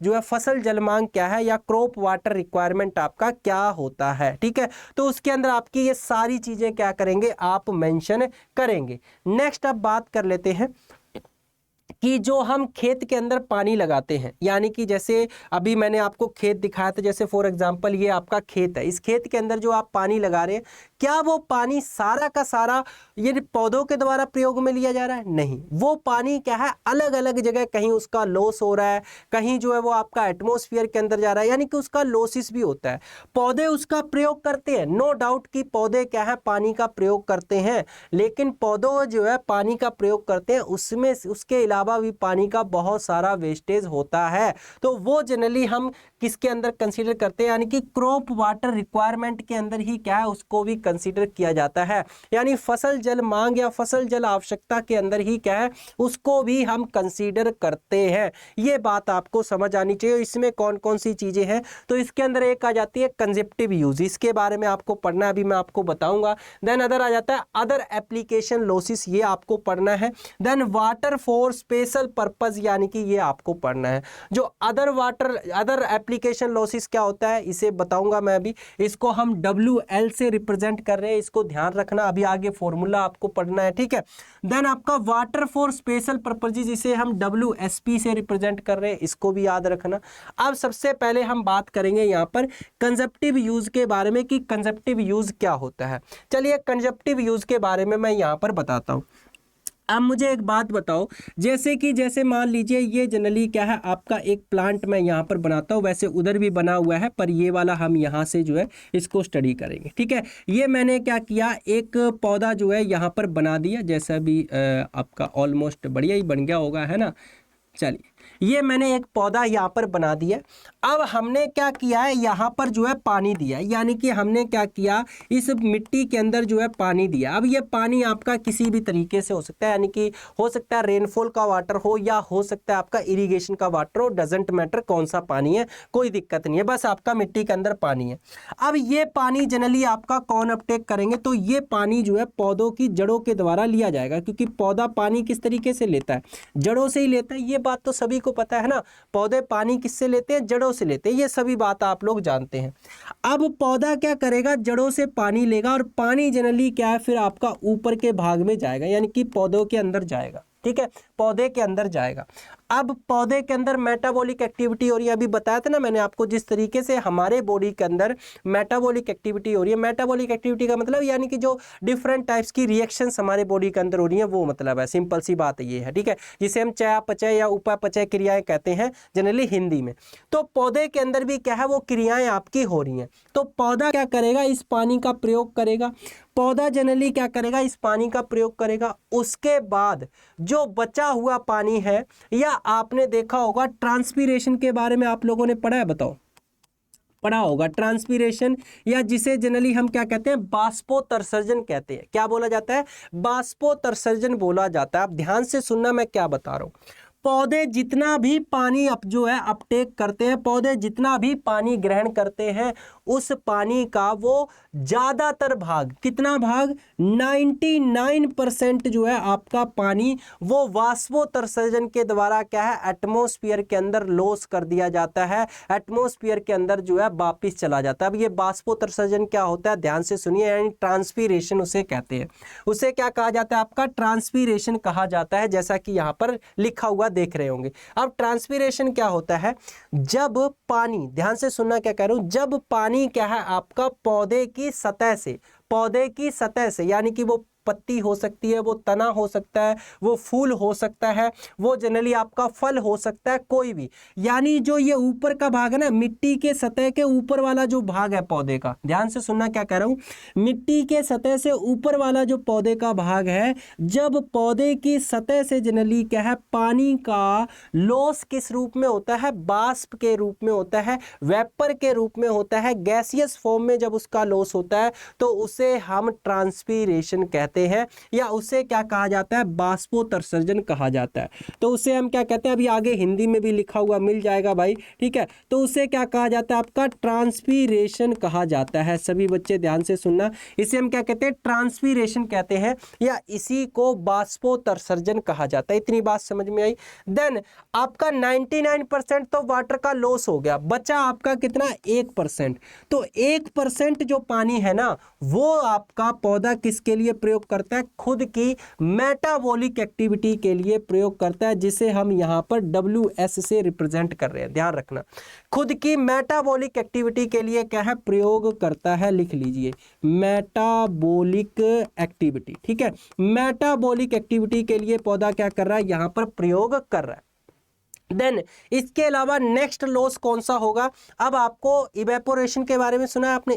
जो है फसल जल मांग क्या है या क्रॉप वाटर रिक्वायरमेंट आपका क्या होता है। ठीक है, तो उसके अंदर आपकी ये सारी चीजें क्या करेंगे आप मेंशन करेंगे। नेक्स्ट अब बात कर लेते हैं कि जो हम खेत के अंदर पानी लगाते हैं, यानी कि जैसे अभी मैंने आपको खेत दिखाया था, जैसे फॉर एग्जांपल ये आपका खेत है, इस खेत के अंदर जो आप पानी लगा रहे हैं क्या वो पानी सारा का सारा ये पौधों के द्वारा प्रयोग में लिया जा रहा है? नहीं, वो पानी क्या है अलग अलग जगह कहीं उसका लॉस हो रहा है, कहीं जो है वो आपका एटमॉस्फेयर के अंदर जा रहा है, यानी कि उसका लॉसिस भी होता है। पौधे उसका प्रयोग करते हैं, नो डाउट कि पौधे क्या है पानी का प्रयोग करते हैं, लेकिन पौधों जो है पानी का प्रयोग करते हैं उसमें उसके अलावा भी पानी का बहुत सारा वेस्टेज होता है। तो वो जनरली हम किसके अंदर कंसीडर करते हैं, यानी कि क्रॉप वाटर रिक्वायरमेंट के अंदर ही क्या है उसको भी कंसीडर किया जाता है, यानी फसल जल मांग या फसल जल आवश्यकता के अंदर ही क्या है उसको भी हम कंसीडर करते हैं। ये बात आपको समझ आनी चाहिए। इसमें कौन कौन सी चीजें हैं, तो इसके अंदर एक आ जाती है कंजेप्टिव यूज, इसके बारे में आपको पढ़ना है, अभी मैं आपको बताऊंगा। देन अदर आ जाता है अदर एप्लीकेशन लॉसेस, ये आपको पढ़ना है। Then water for special purpose, यानी कि ये आपको पढ़ना है। जो अदर एप्लीकेशन लॉसेस क्या होता है इसे बताऊंगा मैं अभी। इसको हम WL से रिप्रेजेंट कर रहे हैं, इसको ध्यान रखना, अभी आगे फॉर्मूला आपको पढ़ना है। ठीक है, देन आपका वाटर फॉर स्पेशल पर्पजेज, इसे हम WSP से रिप्रेजेंट कर रहे हैं, इसको भी याद रखना। अब सबसे पहले हम बात करेंगे यहाँ पर कंजप्टिव यूज के बारे में कि कंजप्टिव यूज क्या होता है। चलिए कंजप्टिव यूज के बारे में मैं यहाँ पर बताता हूँ। अब मुझे एक बात बताओ, जैसे मान लीजिए ये जनरली क्या है आपका एक प्लांट मैं यहाँ पर बनाता हूँ, वैसे उधर भी बना हुआ है पर ये वाला हम यहाँ से जो है इसको स्टडी करेंगे। ठीक है, ये मैंने क्या किया एक पौधा जो है यहाँ पर बना दिया, जैसा भी आपका ऑलमोस्ट बढ़िया ही बन गया होगा, है ना। चलिए ये मैंने एक पौधा यहाँ पर बना दिया। अब हमने क्या किया है यहाँ पर जो है पानी दिया, यानी कि हमने क्या किया इस मिट्टी के अंदर जो है पानी दिया। अब ये पानी आपका किसी भी तरीके से हो सकता है, यानी कि हो सकता है रेनफॉल का वाटर हो या हो सकता है आपका इरिगेशन का वाटर हो, डजेंट मैटर कौन सा पानी है, कोई दिक्कत नहीं है, बस आपका मिट्टी के अंदर पानी है। अब ये पानी जनरली आपका कौन अपटेक करेंगे, तो ये पानी जो है पौधों की जड़ों के द्वारा लिया जाएगा, क्योंकि पौधा पानी किस तरीके से लेता है, जड़ों से ही लेता है। ये बात तो सभी को पता है ना, पौधे पानी किससे लेते हैं, जड़ों से लेते हैं, ये सभी बात आप लोग जानते हैं। अब पौधा क्या करेगा, जड़ों से पानी लेगा और पानी जनरली क्या है फिर आपका ऊपर के भाग में जाएगा, यानी कि पौधों के अंदर जाएगा। ठीक है, पौधे के अंदर जाएगा। अब पौधे के अंदर मेटाबॉलिक एक्टिविटी हो रही है, अभी बताया था ना मैंने आपको, जिस तरीके से हमारे बॉडी के अंदर मेटाबॉलिक एक्टिविटी हो रही है। मेटाबॉलिक एक्टिविटी का मतलब यानी कि जो डिफरेंट टाइप्स की रिएक्शंस हमारे बॉडी के अंदर हो रही है, वो मतलब है, सिंपल सी बात ये है। ठीक है, जिसे हम चयापचय या उपापचय क्रियाएं कहते हैं जनरली हिंदी में। तो पौधे के अंदर भी क्या है वो क्रियाएं आपकी हो रही हैं। तो पौधा क्या करेगा, इस पानी का प्रयोग करेगा। पौधा जनरली क्या करेगा, इस पानी का प्रयोग करेगा। उसके बाद जो बचा हुआ पानी है, या आपने देखा होगा ट्रांसपीरेशन के बारे में आप लोगों ने पढ़ा है, बताओ पढ़ा होगा ट्रांसपीरेशन, या जिसे जनरली हम क्या कहते हैं बाष्पोत्सर्जन कहते हैं। क्या बोला जाता है, बाष्पोत्सर्जन बोला जाता है। आप ध्यान से सुनना मैं क्या बता रहा हूं। पौधे जितना भी पानी जो है अपटेक करते हैं, पौधे जितना भी पानी ग्रहण करते हैं, उस पानी का वो ज़्यादातर भाग, कितना भाग, 99% जो है आपका पानी वो वाष्पोत्सर्जन के द्वारा क्या है एटमॉस्फेयर के अंदर लॉस कर दिया जाता है, एटमॉस्फेयर के अंदर जो है वापिस चला जाता है। अब ये वाष्पोत्सर्जन क्या होता है, ध्यान से सुनिए, यानी ट्रांसपीरेशन उसे कहते हैं। उसे क्या कहा जाता है, आपका ट्रांसपीरेशन कहा जाता है, जैसा कि यहाँ पर लिखा हुआ देख रहे होंगे। अब ट्रांसपीरेशन क्या होता है, जब पानी, ध्यान से सुनना क्या कह रहा हूं, जब पानी क्या है आपका पौधे की सतह से यानी कि वो पत्ती हो सकती है, वो तना हो सकता है, वो फूल हो सकता है, वो जनरली आपका फल हो सकता है, कोई भी। यानी जो ये ऊपर का भाग है ना, मिट्टी के सतह के ऊपर वाला जो भाग है पौधे का, ध्यान से सुनना क्या कह रहा हूं, मिट्टी के सतह से ऊपर वाला जो पौधे का भाग है, जब पौधे की सतह से जनरली क्या है, पानी का लॉस किस रूप में होता है, बाष्प के रूप में होता है, वेपर के रूप में होता है, गैसियस फॉर्म में जब उसका लॉस होता है तो उसे हम ट्रांसपीरेशन कहते हैं, या उसे क्या कहा जाता है, बाष्पोत्सर्जन कहा जाता है। तो उसे हम क्या कहते हैं, अभी आगे हिंदी में भी लिखा हुआ मिल जाएगा भाई, ठीक है। तो उसे क्या कहा जाता है, आपका ट्रांसपीरेशन कहा जाता है। सभी बच्चे ध्यान से सुनना, इसे हम क्या कहते हैं, ट्रांसपीरेशन कहते हैं, या इसी को बाष्पोत्सर्जन कहा जाता है। इतनी बात समझ में आई। देन आपका 99% तो वाटर का लॉस हो गया, बचा आपका कितना, 1%। तो 1% जो पानी है ना, वो आपका पौधा किसके लिए प्रयोग करता है, खुद की मेटाबॉलिक एक्टिविटी के लिए प्रयोग करता है, जिसे हम यहां पर WS से रिप्रेजेंट कर रहे हैं, ध्यान रखना। खुद की मेटाबॉलिक एक्टिविटी के लिए क्या है, प्रयोग करता है, लिख लीजिए मेटाबॉलिक एक्टिविटी, ठीक है। मेटाबॉलिक एक्टिविटी के लिए पौधा क्या कर रहा है, यहां पर प्रयोग कर रहा है। देन इसके अलावा नेक्स्ट लॉस कौन सा होगा, अब आपको इवेपोरेशन के बारे में सुना है आपने,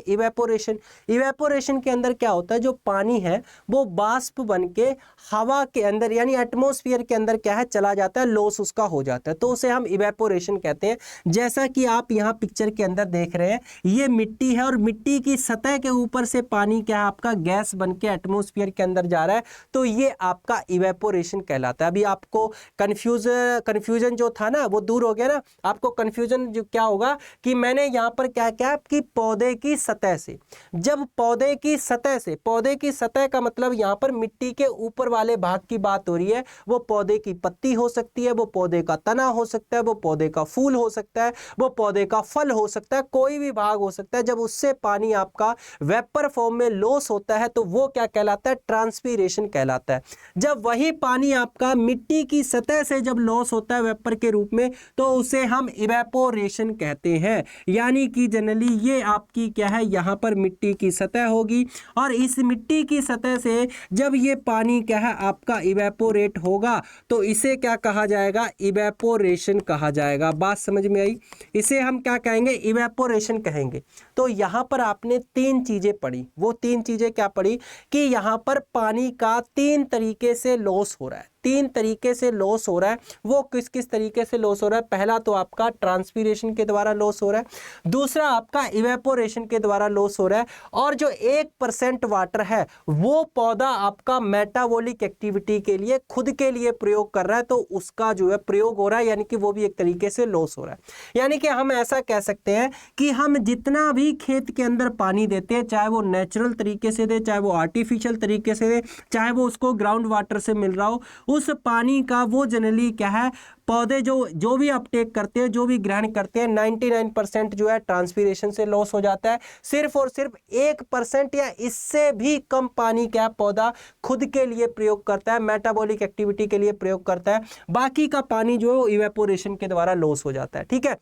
इवेपोरेशन के अंदर क्या होता है, जो पानी है वो बाष्प बन के हवा के अंदर यानी एटमॉस्फेयर के अंदर क्या है, चला जाता है, लॉस उसका हो जाता है, तो उसे हम इवेपोरेशन कहते हैं। जैसा कि आप यहाँ पिक्चर के अंदर देख रहे हैं, ये मिट्टी है और मिट्टी की सतह के ऊपर से पानी क्या है, आपका गैस बन के एटमॉस्फेयर के अंदर जा रहा है, तो ये आपका इवेपोरेशन कहलाता है। अभी आपको कन्फ्यूजन जो था ना वो दूर हो गया ना, आपको कंफ्यूजन जो क्या होगा कि मैंने यहां पर क्या क्या कि पौधे की सतह से, जब पौधे की सतह से, पौधे की सतह का मतलब यहां पर मिट्टी के ऊपर वाले भाग की बात हो रही है, वो पौधे की पत्ती हो सकती है, वो पौधे का तना हो सकता है, वो पौधे का फूल हो सकता है, वो पौधे का फल हो सकता है, कोई भी भाग हो सकता है। जब उससे पानी आपका वेपर फॉर्म में लॉस होता है तो वो क्या कहलाता है, ट्रांसपीरेशन कहलाता है। जब वही पानी आपका मिट्टी की सतह से जब लॉस होता है वेपर के रूप में, तो उसे हम इवेपोरेशन कहते हैं। यानी कि जनरली ये आपकी क्या है, यहां पर मिट्टी की सतह होगी और इस मिट्टी की सतह से जब ये पानी क्या है आपका इवेपोरेट होगा तो इसे क्या कहा जाएगा, इवेपोरेशन कहा जाएगा। बात समझ में आई, इसे हम क्या कहेंगे, इवेपोरेशन कहेंगे। तो यहां पर आपने 3 चीजें पढ़ी, वो 3 चीजें क्या पढ़ी कि यहां पर पानी का 3 तरीके से लॉस हो रहा है, 3 तरीके से लॉस हो रहा है। वो किस किस तरीके से लॉस हो रहा है, पहला तो आपका ट्रांसपीरेशन के द्वारा लॉस हो रहा है, दूसरा आपका इवेपोरेशन के द्वारा लॉस हो रहा है, और जो 1% वाटर है वो पौधा आपका मेटाबॉलिक एक्टिविटी के लिए खुद के लिए प्रयोग कर रहा है, तो उसका जो है प्रयोग हो रहा है, यानी कि वो भी एक तरीके से लॉस हो रहा है। यानी कि हम ऐसा कह सकते हैं कि हम जितना भी खेत के अंदर पानी देते हैं, चाहे वो नेचुरल तरीके से दे, चाहे वो आर्टिफिशियल तरीके से दे, चाहे वो उसको ग्राउंड वाटर से मिल रहा हो, उस पानी का वो जनरली क्या है, पौधे जो भी अपटेक करते हैं, जो भी ग्रहण करते हैं, 99% जो है ट्रांसपीरेशन से लॉस हो जाता है। सिर्फ और सिर्फ 1% या इससे भी कम पानी क्या पौधा खुद के लिए प्रयोग करता है, मेटाबॉलिक एक्टिविटी के लिए प्रयोग करता है, बाकी का पानी जो है वो इवेपोरेशन के द्वारा लॉस हो जाता है। ठीक है,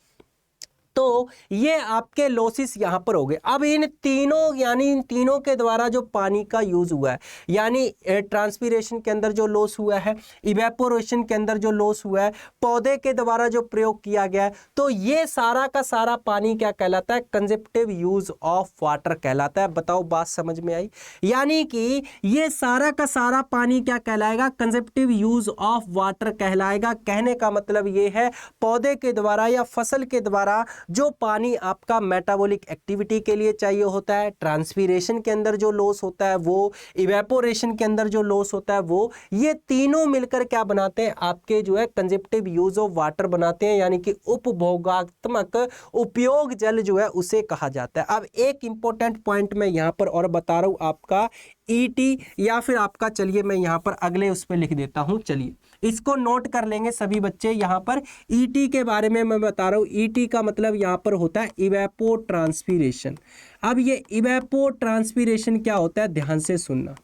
तो ये आपके लॉसेस यहां पर हो गए। अब इन तीनों यानी इन तीनों के द्वारा जो पानी का यूज हुआ है, यानी ट्रांसपीरेशन के अंदर जो लॉस हुआ है, इवेपोरेशन के अंदर जो लॉस हुआ है, पौधे के द्वारा जो प्रयोग किया गया है, तो ये सारा का सारा पानी क्या कहलाता है, कंजप्टिव यूज ऑफ वाटर कहलाता है। बताओ बात समझ में आई, यानी कि ये सारा का सारा पानी क्या कहलाएगा, कंजप्टिव यूज ऑफ वाटर कहलाएगा। कहने का मतलब ये है पौधे के द्वारा या फसल के द्वारा जो पानी आपका मेटाबॉलिक एक्टिविटी के लिए चाहिए होता है, ट्रांसपीरेशन के अंदर जो लॉस होता है वो, इवेपोरेशन के अंदर जो लॉस होता है वो, ये तीनों मिलकर क्या बनाते हैं, आपके जो है कंजप्टिव यूज ऑफ वाटर बनाते हैं, यानी कि उपभोगात्मक उपयोग जल जो है उसे कहा जाता है। अब एक इंपॉर्टेंट पॉइंट मैं यहां पर और बता रहा हूं, आपका ईटी या फिर आपका, चलिए मैं यहां पर अगले उस पर लिख देता हूं, चलिए इसको नोट कर लेंगे सभी बच्चे। यहां पर ईटी के बारे में मैं बता रहा हूं, ईटी का मतलब यहां पर होता है इवेपो ट्रांसपीरेशन। अब ये इवेपो ट्रांसपीरेशन क्या होता है, ध्यान से सुनना।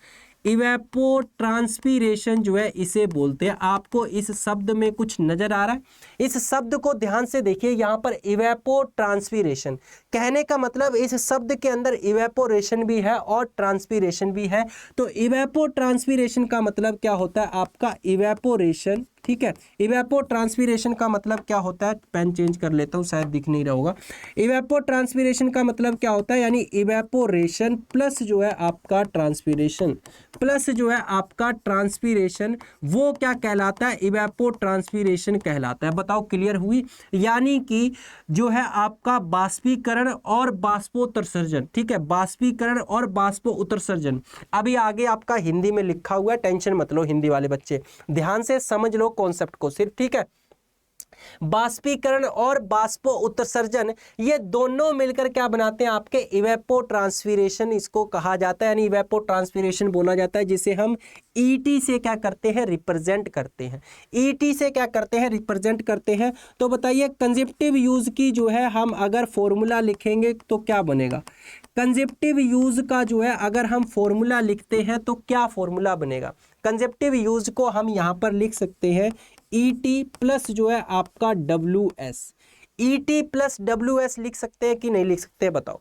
इवेपोट्रांसपीरेशन जो है इसे बोलते हैं। आपको इस शब्द में कुछ नजर आ रहा है? इस शब्द को ध्यान से देखिए, यहां पर इवेपोट्रांसपीरेशन कहने का मतलब इस शब्द के अंदर इवेपोरेशन भी है और ट्रांसपीरेशन भी है। तो इवेपोट्रांसपीरेशन का मतलब क्या होता है आपका? इवेपोरेशन, ठीक है। इवेपोट्रांसपीरेशन का मतलब क्या होता है? पेन चेंज कर लेता हूं, शायद दिख नहीं रहा होगा। इवेपोट्रांसपीरेशन का मतलब क्या होता है? यानी इवेपोरेशन प्लस जो है आपका ट्रांसपीरेशन, प्लस जो है आपका ट्रांसपीरेशन, वो क्या कहलाता है? इवेपोट्रांसपीरेशन कहलाता है। बताओ क्लियर हुई? यानी कि जो है आपका बाष्पीकरण और बाष्पोत्सर्जन, ठीक है, बाष्पीकरण और बाष्पोत्सर्जन। अभी आगे आपका हिंदी में लिखा हुआ है, टेंशन मत लो हिंदी वाले बच्चे, ध्यान से समझ लो कॉन्सेप्ट को सिर्फ, ठीक है। बाष्पीकरण और बाष्पो उत्सर्जन ये दोनों मिलकर क्या बनाते हैं? आपके इवेपोट्रांसपीरेशन इसको कहा जाता है, यानी इवेपोट्रांसपीरेशन बोला जाता है, जिसे हम ईटी से क्या करते हैं? रिप्रेजेंट करते हैं। ईटी से क्या करते हैं? रिप्रेजेंट करते हैं। तो बताइए कंजेप्टिव यूज की जो है हम अगर फॉर्मूला लिखेंगे तो क्या बनेगा? कंजेप्टिव यूज का जो है अगर हम फॉर्मूला लिखते हैं तो क्या फॉर्मूला बनेगा? कंजेप्टिव यूज को हम यहां पर लिख सकते हैं ईटी प्लस जो है आपका W S. ET plus W S लिख सकते हैं कि नहीं लिख सकते? बताओ।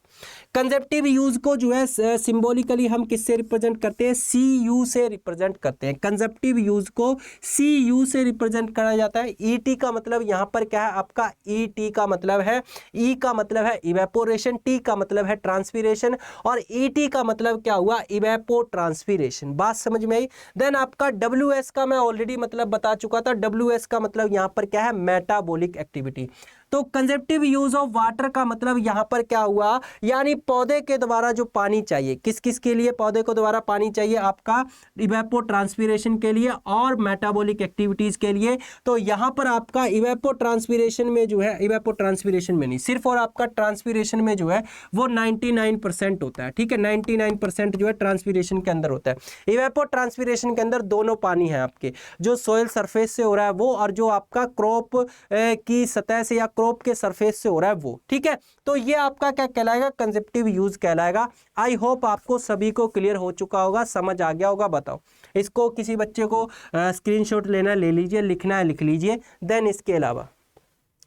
कंजेप्टिव यूज को जो है सिंबॉलिकली हम किससे रिप्रेजेंट करते हैं? सी यू से रिप्रेजेंट करते हैं। कंजेप्टिव यूज को सी यू से रिप्रेजेंट करा जाता है। ईटी का मतलब यहां पर क्या है आपका? ईटी का मतलब है, ई का मतलब है इवेपोरेशन, टी का मतलब है ट्रांसपीरेशन, और ईटी का मतलब क्या हुआ? इवेपो ट्रांसपीरेशन। बात समझ में आई? देन आपका डब्ल्यू एस का मैं ऑलरेडी मतलब बता चुका था। डब्ल्यू एस का मतलब यहां पर क्या है? Metabolic activity. तो कंजेप्टिव यूज ऑफ वाटर का मतलब यहां पर क्या हुआ? यानी पौधे के द्वारा जो पानी चाहिए, किस किस के लिए पौधे को द्वारा पानी चाहिए? आपका इवेपोट्रांसपीरेशन के लिए और मेटाबॉलिक एक्टिविटीज के लिए। तो यहां पर आपका इवेपोट्रांसपीरेशन में जो है, इवेपोट्रांसपीरेशन में नहीं, सिर्फ और आपका ट्रांसपीरेशन में जो है वो 99% होता है, ठीक है। 99% जो है ट्रांसपीरेशन के अंदर होता है। इवेपोट्रांसपीरेशन के अंदर दोनों पानी है आपके, जो सोयल सरफेस से हो रहा है वो, और जो आपका क्रॉप की सतह से या क्रॉप के सरफेस से हो रहा है वो, ठीक है। तो ये आपका क्या कहलाएगा? कंजेप्टिव यूज कहलाएगा। आई होप आपको सभी को क्लियर हो चुका होगा, समझ आ गया होगा। बताओ, इसको किसी बच्चे को स्क्रीनशॉट लेना ले लीजिए, लिखना है लिख लीजिए। देन इसके अलावा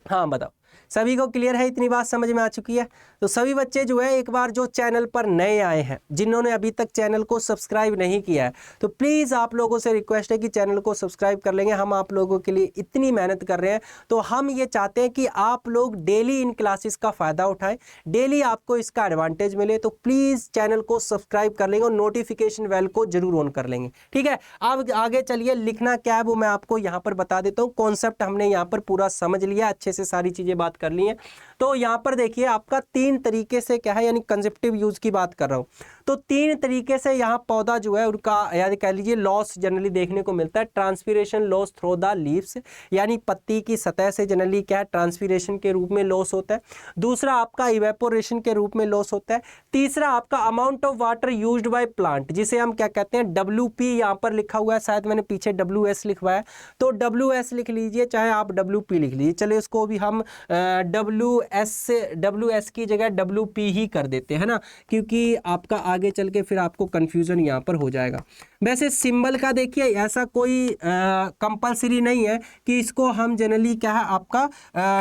हाँ बताओ, सभी को क्लियर है? इतनी बात समझ में आ चुकी है? तो सभी बच्चे जो है एक बार जो चैनल पर नए आए हैं, जिन्होंने अभी तक चैनल को सब्सक्राइब नहीं किया है, तो प्लीज़ आप लोगों से रिक्वेस्ट है कि चैनल को सब्सक्राइब कर लेंगे। हम आप लोगों के लिए इतनी मेहनत कर रहे हैं, तो हम ये चाहते हैं कि आप लोग डेली इन क्लासेस का फ़ायदा उठाएं, डेली आपको इसका एडवांटेज मिले। तो प्लीज़ चैनल को सब्सक्राइब कर लेंगे और नोटिफिकेशन बेल को जरूर ऑन कर लेंगे, ठीक है। अब आगे चलिए, लिखना क्या है वो मैं आपको यहाँ पर बता देता हूँ। कॉन्सेप्ट हमने यहाँ पर पूरा समझ लिया, अच्छे से सारी चीज़ें बात कर ली हैं। तो यहां पर देखिए आपका 3 तरीके से क्या है, यानी कंजेप्टिव यूज की बात कर रहा हूं, तो 3 तरीके से यहां पौधा जो है उनका, यानी कह लीजिए लॉस जनरली देखने को मिलता है। Transpiration loss through the leaves, यानी पत्ती की सतह से जनरली क्या है? ट्रांसपीरेशन के रूप में लॉस होता है। दूसरा आपका इवेपोरेशन के रूप में लॉस होता है। तीसरा आपका amount of water used by plant, जिसे हम क्या कहते हैं? WP यहां पर लिखा हुआ है, शायद मैंने पीछे WS लिखवाया, तो WS लिख लीजिए, चाहे आप WP लिख लीजिए। चलिए उसको भी हम WS की जगह WP ही कर देते हैं ना, क्योंकि आपका आगे चल के फिर आपको कंफ्यूजन यहाँ पर हो जाएगा। वैसे सिंबल का देखिए ऐसा कोई कंपलसरी नहीं है कि इसको हम जनरली क्या है आपका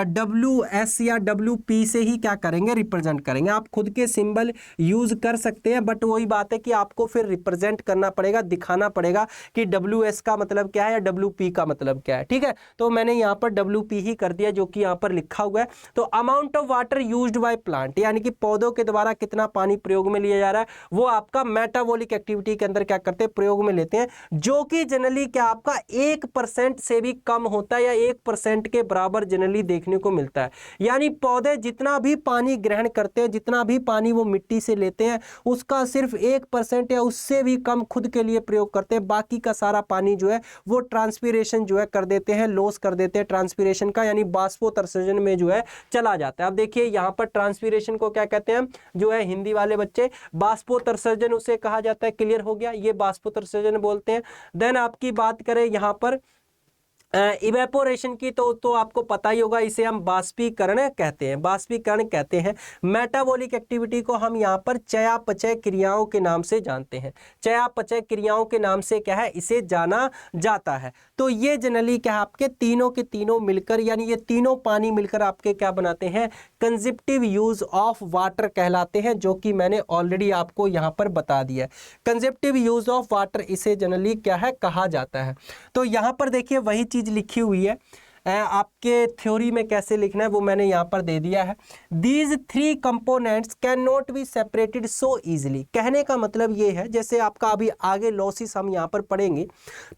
WS या WP से ही क्या करेंगे? रिप्रेजेंट करेंगे। आप खुद के सिंबल यूज कर सकते हैं, बट वही बात है कि आपको फिर रिप्रेजेंट करना पड़ेगा, दिखाना पड़ेगा कि WS का मतलब क्या है या WP का मतलब क्या है, ठीक है। तो मैंने यहाँ पर WP ही कर दिया, जो कि यहाँ पर लिखा हुआ है। तो amount of water used by plant, यानी कि पौधों के द्वारा कितना पानी प्रयोग में लिया जा रहा है, वो आपका मेटाबॉलिक एक्टिविटी के अंदर क्या करते हैं? प्रयोग में लेते हैं, जो कि जनरली क्या आपका 1% से भी कम होता है या 1% के बराबर जनरली देखने को मिलता है। यानी पौधे जितना भी पानी ग्रहण करते हैं, जितना भी पानी वो मिट्टी से लेते हैं, उसका सिर्फ 1% या उससे भी कम खुद के लिए प्रयोग करते हैं। बाकी का सारा पानी जो है वो ट्रांसपीरेशन जो है कर देते हैं, लॉस कर देते हैं ट्रांसपीरेशन का, यानी बाष्पोत्सर्जन में जो है चला जाता है। अब देखिए यहाँ पर ट्रांसपीरेशन को क्या कहते हैं? जो है हिंदी वाले बच्चे, बाष्पोत्सर्जन उसे कहा जाता है। क्लियर हो गया? ये बाष्पोत्सर्जन बोलते हैं। देन आपकी बात करें यहाँ पर इवेपोरेशन की तो आपको पता ही होगा, इसे हम बाष्पीकरण कहते हैं, बाष्पीकरण कहते हैं। मेटाबॉलिक एक्टिविटी को हम यहाँ पर चयापचय क्रियाओं के नाम से जानते हैं, चयापचय क्रियाओं के नाम से क्या है इसे जाना जाता है। तो ये जनरली क्या है आपके तीनों के तीनों मिलकर, यानी ये तीनों पानी मिलकर आपके क्या बनाते हैं, कंजप्टिव यूज ऑफ वाटर कहलाते हैं, जो कि मैंने ऑलरेडी आपको यहाँ पर बता दिया है। कंजप्टिव यूज ऑफ वाटर इसे जनरली क्या है कहा जाता है। तो यहाँ पर देखिए वही चीज लिखी हुई है, आपके थ्योरी में कैसे लिखना है वो मैंने यहाँ पर दे दिया है। These three components can not be separated so easily. कहने का मतलब ये है, जैसे आपका अभी आगे लॉसेस हम यहाँ पर पढ़ेंगे,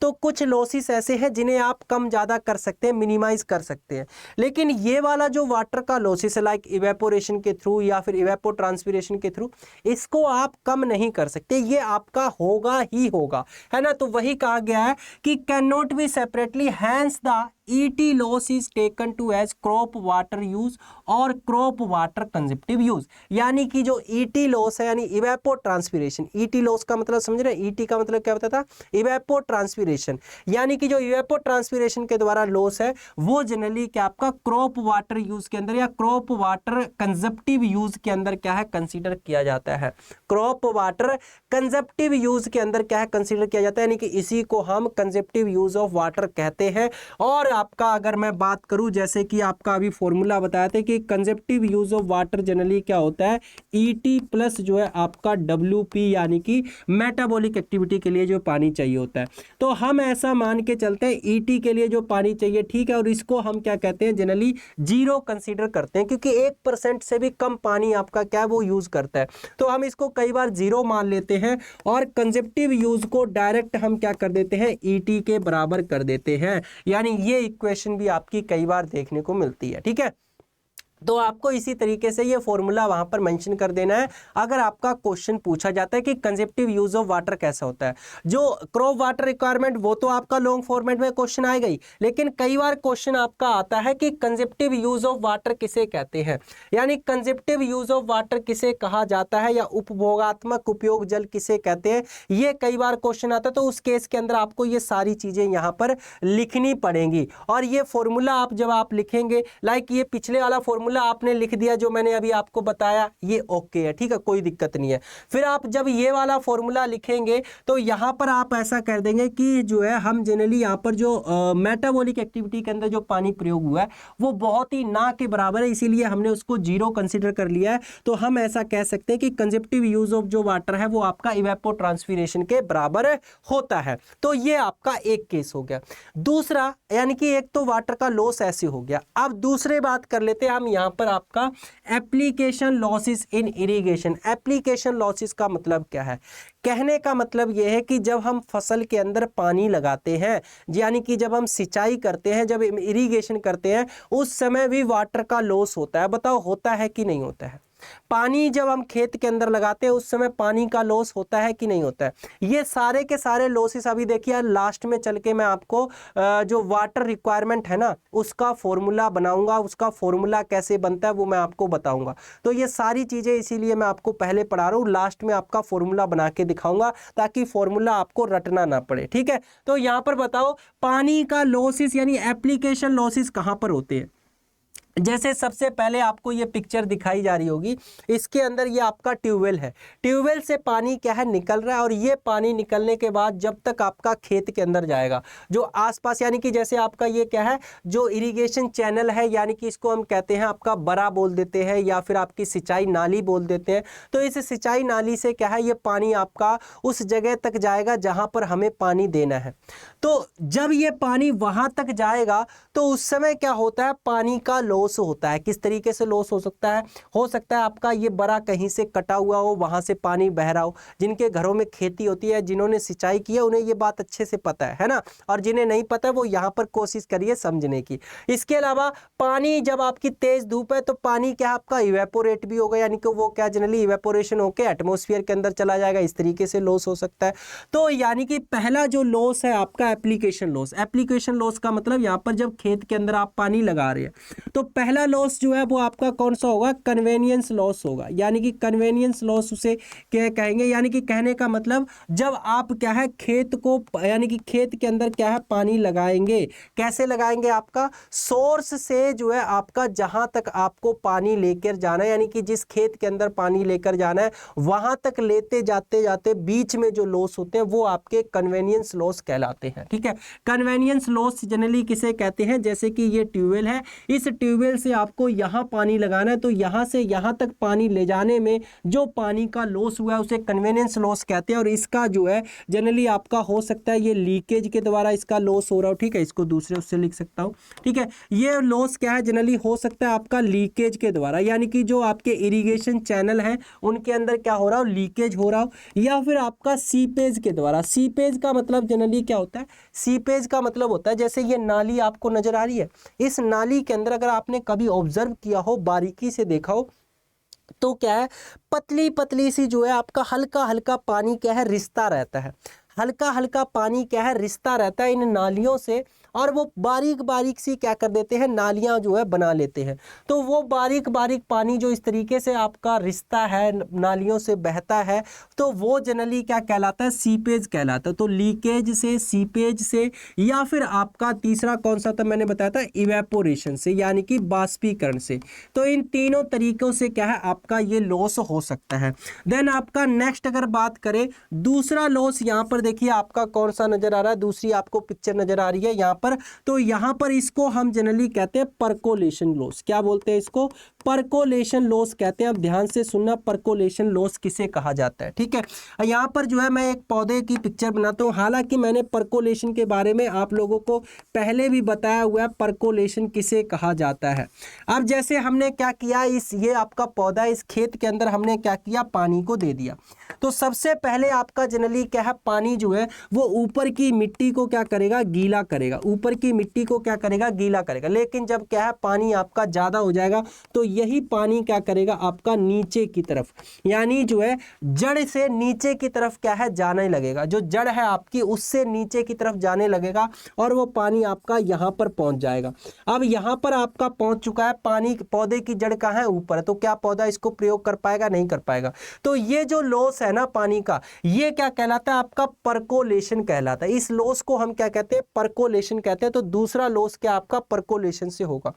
तो कुछ लॉसेस ऐसे हैं जिन्हें आप कम ज़्यादा कर सकते हैं, मिनिमाइज कर सकते हैं, लेकिन ये वाला जो वाटर का लॉसेस है लाइक इवेपोरेशन के थ्रू या फिर इवेपो ट्रांसपिरेशन के थ्रू, इसको आप कम नहीं कर सकते, ये आपका होगा ही होगा, है ना। तो वही कहा गया है कि can not be separately, hence the ET loss is taken to as crop water use और crop water consumptive use। यानी कि जो ET loss है यानी इवेपो ट्रांसपिरेशन, ET loss का मतलब समझ रहे हैं, ET का मतलब क्या होता था, इवेपो ट्रांसपिरेशन, यानी कि जो इवेपो ट्रांसपिरेशन के द्वारा लॉस है वो जनरली क्या आपका क्रॉप वाटर यूज के अंदर या क्रॉप वाटर कंजप्टिव यूज के अंदर क्या है कंसीडर किया जाता है, क्रॉप वाटर कंजप्टिव यूज के अंदर क्या है कंसीडर किया जाता है, यानी कि इसी को हम कंजप्टिव यूज ऑफ वाटर कहते हैं। और आपका अगर मैं बात करूं, जैसे कि आपका अभी फॉर्मूला बताया था कि कंजप्टिव यूज ऑफ वाटर जनरली क्या होता है, ET प्लस जो है आपका WP, यानी कि मेटाबॉलिक एक्टिविटी के लिए जो पानी चाहिए होता है। तो हम ऐसा मान के चलते हैं ET के लिए जो पानी चाहिए, ठीक है, और इसको हम क्या कहते हैं जनरली जीरो कंसीडर करते हैं, क्योंकि 1% से भी कम पानी आपका क्या वो यूज करता है, तो हम इसको कई बार जीरो मान लेते हैं और कंजप्टिव यूज को डायरेक्ट हम क्या कर देते हैं, ET के बराबर कर देते हैं। यानी ये इक्वेशन भी आपकी कई बार देखने को मिलती है, ठीक है। तो आपको इसी तरीके से ये फॉर्मूला वहां पर मेंशन कर देना है अगर आपका क्वेश्चन पूछा जाता है कि कंजप्टिव यूज ऑफ वाटर कैसा होता है। जो क्रॉप वाटर रिक्वायरमेंट वो तो आपका लॉन्ग फॉर्मेट में क्वेश्चन आएगा ही, लेकिन कई बार क्वेश्चन आपका आता है कि कंजप्टिव यूज ऑफ वाटर किसे कहते हैं, यानी कंजप्टिव यूज ऑफ वाटर किसे कहा जाता है या उपभोगात्मक उपयोग जल किसे कहते हैं, ये कई बार क्वेश्चन आता है। तो उस केस के अंदर आपको ये सारी चीजें यहाँ पर लिखनी पड़ेंगी, और ये फॉर्मूला आप जब आप लिखेंगे, लाइक ये पिछले वाला फॉर्मूला आपने लिख दिया जो मैंने अभी आपको बताया, ये ओके है, ठीक है, कोई दिक्कत नहीं है। फिर आप जब ये वाला फॉर्मूला लिखेंगे तो यहां पर आप ऐसा कर देंगे कि जो है हम जनरली यहां पर जो मेटाबॉलिक एक्टिविटी के अंदर जो पानी प्रयोग हुआ है वो बहुत ही ना के बराबर है, इसीलिए हमने उसको जीरो कंसीडर कर लिया है। तो हम ऐसा कह सकते हैं कि कंजप्टिव यूज ऑफ जो वाटर है वो आपका इवेपो ट्रांसपिरेशन के बराबर होता है। तो ये आपका एक केस हो गया। दूसरा, यानी कि एक तो वाटर का लॉस ऐसे हो गया। अब दूसरे बात कर लेते हैं हम यहाँ पर आपका application losses in irrigation. Application losses का मतलब क्या है, कहने का मतलब यह है कि जब हम फसल के अंदर पानी लगाते हैं, यानी कि जब हम सिंचाई करते हैं, जब इरिगेशन करते हैं, उस समय भी वाटर का लॉस होता है। बताओ होता है कि नहीं होता है? पानी जब हम खेत के अंदर लगाते हैं उस समय पानी का लॉस होता है कि नहीं होता है? ये सारे के सारे लॉसेस अभी देखिए लास्ट में चल के मैं आपको जो वाटर रिक्वायरमेंट है ना उसका फॉर्मूला बनाऊंगा, उसका फॉर्मूला कैसे बनता है वो मैं आपको बताऊंगा। तो ये सारी चीजें इसीलिए मैं आपको पहले पढ़ा रहा हूँ, लास्ट में आपका फॉर्मूला बना के दिखाऊंगा ताकि फॉर्मूला आपको रटना ना पड़े, ठीक है। तो यहाँ पर बताओ पानी का लॉसेस यानी एप्लीकेशन लॉसेस कहाँ पर होते हैं। जैसे सबसे पहले आपको ये पिक्चर दिखाई जा रही होगी, इसके अंदर ये आपका ट्यूबवेल है, ट्यूबवेल से पानी क्या है निकल रहा है, और ये पानी निकलने के बाद जब तक आपका खेत के अंदर जाएगा जो आसपास, यानी कि जैसे आपका ये क्या है जो इरिगेशन चैनल है, यानी कि इसको हम कहते हैं आपका बरा बोल देते हैं या फिर आपकी सिंचाई नाली बोल देते हैं। तो इस सिंचाई नाली से क्या है ये पानी आपका उस जगह तक जाएगा जहां पर हमें पानी देना है। तो जब ये पानी वहां तक जाएगा तो उस समय क्या होता है, पानी का लॉस होता है। किस तरीके से लॉस हो सकता है? हो सकता है आपका ये बरा कहीं से कटा हुआ हो, वहां से पानी बह रहा हो। जिनके घरों में खेती होती है, जिन्होंने सिंचाई की है, उन्हें ये बात अच्छे से पता है ना, और जिन्हें नहीं पता है वो यहाँ पर कोशिश करिए समझने की। इसके अलावा पानी जब आपकी तेज धूप है तो पानी क्या आपका इवेपोरेट भी होगा, यानी कि वो क्या जनरली इवेपोरेशन होकर एटमॉस्फेयर के अंदर चला जाएगा, इस तरीके से लॉस हो सकता है। तो यानी कि पहला जो लॉस है आपका एप्लीकेशन लॉस। एप्लीकेशन लॉस का मतलब यहाँ पर जब खेत के अंदर आप पानी लगा रहे हैं तो पहला लॉस जो है वो आपका कौन सा होगा, कन्वेनियंस लॉस होगा, यानी कि कन्वेनियंस लॉस उसे क्या कहेंगे, यानी कि कहने का मतलब जब आप क्या है खेत को, यानी कि खेत के अंदर क्या है पानी लगाएंगे, कैसे लगाएंगे, आपका सोर्स से जो है आपका जहां तक आपको पानी लेकर जाना है, यानी कि जिस खेत के अंदर पानी लेकर जाना है वहां तक लेते जाते जाते बीच में जो लॉस होते हैं वो आपके कन्वेनियंस लॉस कहलाते हैं। ठीक है, कन्वेनियंस लॉस जनरली किसे कहते हैं, जैसे कि ये ट्यूबवेल है, इस ट्यूबवेल से आपको यहाँ पानी लगाना है, तो यहाँ से यहाँ तक पानी ले जाने में जो पानी का लॉस हुआ है उसे कन्वेनियंस लॉस कहते हैं। और इसका जो है जनरली आपका हो सकता है ये लीकेज के द्वारा इसका लॉस हो रहा हो। ठीक है, इसको दूसरे उससे लिख सकता हूँ। ठीक है, ये लॉस क्या है, जनरली हो सकता है आपका लीकेज के द्वारा, यानी कि जो आपके इरिगेशन चैनल हैं उनके अंदर क्या हो रहा हो, लीकेज हो रहा हो, या फिर आपका सीपेज के द्वारा। सीपेज का मतलब जनरली क्या होता है, सीपेज का मतलब होता है जैसे ये नाली आपको नजर आ रही है, इस नाली के अंदर अगर आपने कभी ऑब्जर्व किया हो, बारीकी से देखा हो, तो क्या है पतली पतली सी जो है आपका हल्का हल्का पानी क्या है रिश्ता रहता है, हल्का हल्का पानी क्या है रिश्ता रहता है इन नालियों से, और वो बारीक बारीक सी क्या कर देते हैं, नालियां जो है बना लेते हैं। तो वो बारीक बारीक पानी जो इस तरीके से आपका रिश्ता है नालियों से बहता है, तो वो जनरली क्या कहलाता है, सीपेज कहलाता है। तो लीकेज से, सीपेज से, या फिर आपका तीसरा कौन सा था मैंने बताया था, इवेपोरेशन से, यानी कि बाष्पीकरण से। तो इन तीनों तरीकों से क्या है आपका ये लॉस हो सकता है। देन आपका नेक्स्ट अगर बात करें दूसरा लॉस, यहाँ पर देखिए आपका कौन सा नजर आ रहा है, दूसरी आपको पिक्चर नजर आ रही है यहाँ पर, तो यहां पर इसको हम जनरली कहते हैं परकोलेशन लॉस। क्या बोलते हैं इसको, परकोलेशन लॉस कहते हैं। अब ध्यान से सुनना, परकोलेशन लॉस किसे कहा जाता है। ठीक है, यहां पर जो है मैं एक पौधे की पिक्चर बनाता हूं, हालांकि मैंने परकोलेशन के बारे में आप लोगों को पहले भी बताया हुआ है, परकोलेशन किसे कहा जाता है। अब जैसे हमने क्या किया, इस ये आपका पौधा, इस खेत के अंदर हमने क्या किया, पानी को दे दिया। तो सबसे पहले आपका जनरली क्या है, पानी जो है वो ऊपर की मिट्टी को क्या करेगा, गीला करेगा, ऊपर की मिट्टी को क्या करेगा, गीला करेगा। लेकिन जब क्या है पानी आपका ज़्यादा हो जाएगा तो यही पानी क्या करेगा आपका नीचे की तरफ, यानी जो है जड़ से नीचे की तरफ क्या है जाने लगेगा, जो जड़ है आपकी उससे नीचे की तरफ जाने लगेगा, और वो पानी आपका यहाँ पर पहुँच जाएगा। अब यहाँ पर आपका पहुँच चुका है पानी, पौधे की जड़ कहाँ है, ऊपर है, तो क्या पौधा इसको प्रयोग कर पाएगा, नहीं कर पाएगा। तो ये जो लॉस है ना पानी का, ये क्या कहलाता है आपका, परकोलेशन कहलाता है। इस लॉस को हम क्या कहते हैं, परकोलेशन कहते हैं। तो दूसरा लॉस क्या आपका परकोलेशन से होगा।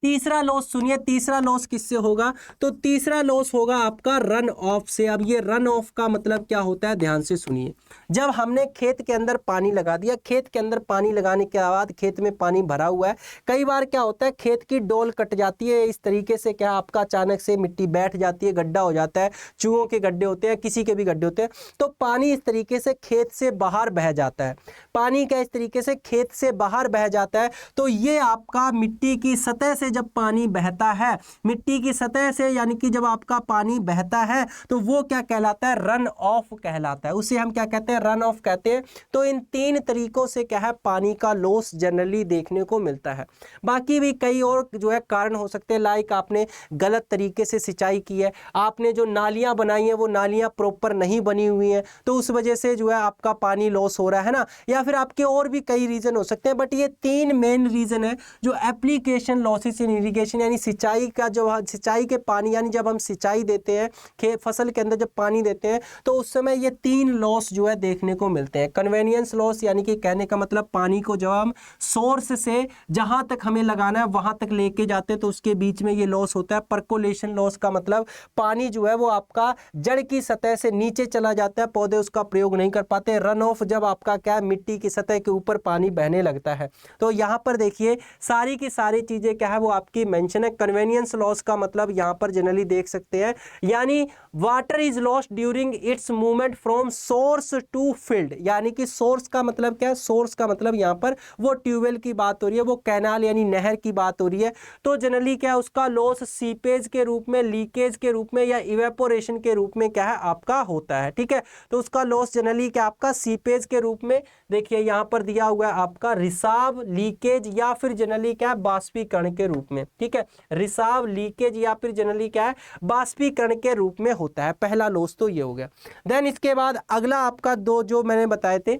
तीसरा लॉस सुनिए, तीसरा लॉस किससे होगा, तो तीसरा लॉस होगा आपका रन ऑफ से। अब ये रन ऑफ का मतलब क्या होता है, ध्यान से सुनिए। जब हमने खेत के अंदर पानी लगा दिया, खेत के अंदर पानी लगाने के बाद खेत में पानी भरा हुआ है, कई बार क्या होता है खेत की डोल कट जाती है, इस तरीके से क्या आपका अचानक से मिट्टी बैठ जाती है, गड्ढा हो जाता है, चूहों के गड्ढे होते हैं, किसी के भी गड्ढे होते हैं, तो पानी इस तरीके से खेत से बाहर बह जाता है। पानी का इस तरीके से खेत से बाहर बह जाता है, तो ये आपका मिट्टी की सतह से जब पानी बहता है, मिट्टी की सतह से, यानी कि जब आपका पानी बहता है तो वो क्या कहलाता है, रन ऑफ कहलाता है। उसे हम क्या कहते हैं, रन ऑफ कहते हैं। तो इन तीन तरीकों से क्या है पानी का लॉस जनरली देखने को मिलता है। बाकी भी कई और जो है कारण हो सकते हैं, लाइक आपने गलत तरीके से सिंचाई की है, आपने जो नालियां बनाई हैं वो नालियां प्रॉपर नहीं बनी हुई हैं, तो उस वजह से जो है आपका पानी लॉस हो रहा है ना, या फिर आपके और भी कई रीजन हो सकते हैं। बट ये तीन मेन रीजन है जो एप्लीकेशन लॉसेस इन इरिगेशन, यानी सिंचाई का, जो सिंचाई के पानी, यानी जब हम सिंचाई देते हैं खेत फसल के अंदर जब पानी देते हैं तो उस समय ये तीन लॉस जो है देखने को मिलते हैं। कन्वेनियंस लॉस, यानी कि कहने का मतलब पानी को जब हम सोर्स से जहां तक हमें लगाना है वहां तक लेके जाते हैं तो उसके बीच में ये लॉस होता है। परकोलेशन लॉस का मतलब पानी जो है वो आपका जड़ की सतह से नीचे चला जाता है, पौधे उसका प्रयोग नहीं कर पाते। रन ऑफ जब आपका क्या है मिट्टी की सतह के ऊपर पानी बहने लगता है। तो यहाँ पर देखिए सारी की सारी चीजें क्या है वो आपकी मेंशन है। कन्वेनियंस लॉस का मतलब यहाँ पर जनरली देख सकते हैं, यानी water is lost during its movement from source to field, यानी कि सोर्स का मतलब क्या है, सोर्स का मतलब यहाँ पर वो ट्यूबवेल की बात हो रही है, वो कैनाल यानी नहर की बात हो रही है। तो जनरली क्या है उसका लॉस सीपेज के रूप में, लीकेज के रूप में या इवेपोरेशन के रूप में क्या है आपका होता है। ठीक है, तो उसका लॉस जनरली क्या आपका सीपेज के रूप में, देखिए यहाँ पर दिया हुआ है आपका रिसाव, लीकेज या फिर जनरली क्या है बाष्पीकरण के रूप में। ठीक है, रिसाव, लीकेज या फिर जनरली क्या है बाष्पीकरण के रूप में होता है। पहला लॉस तो ये हो गया। देन इसके बाद अगला आपका दो जो मैंने बताए थे,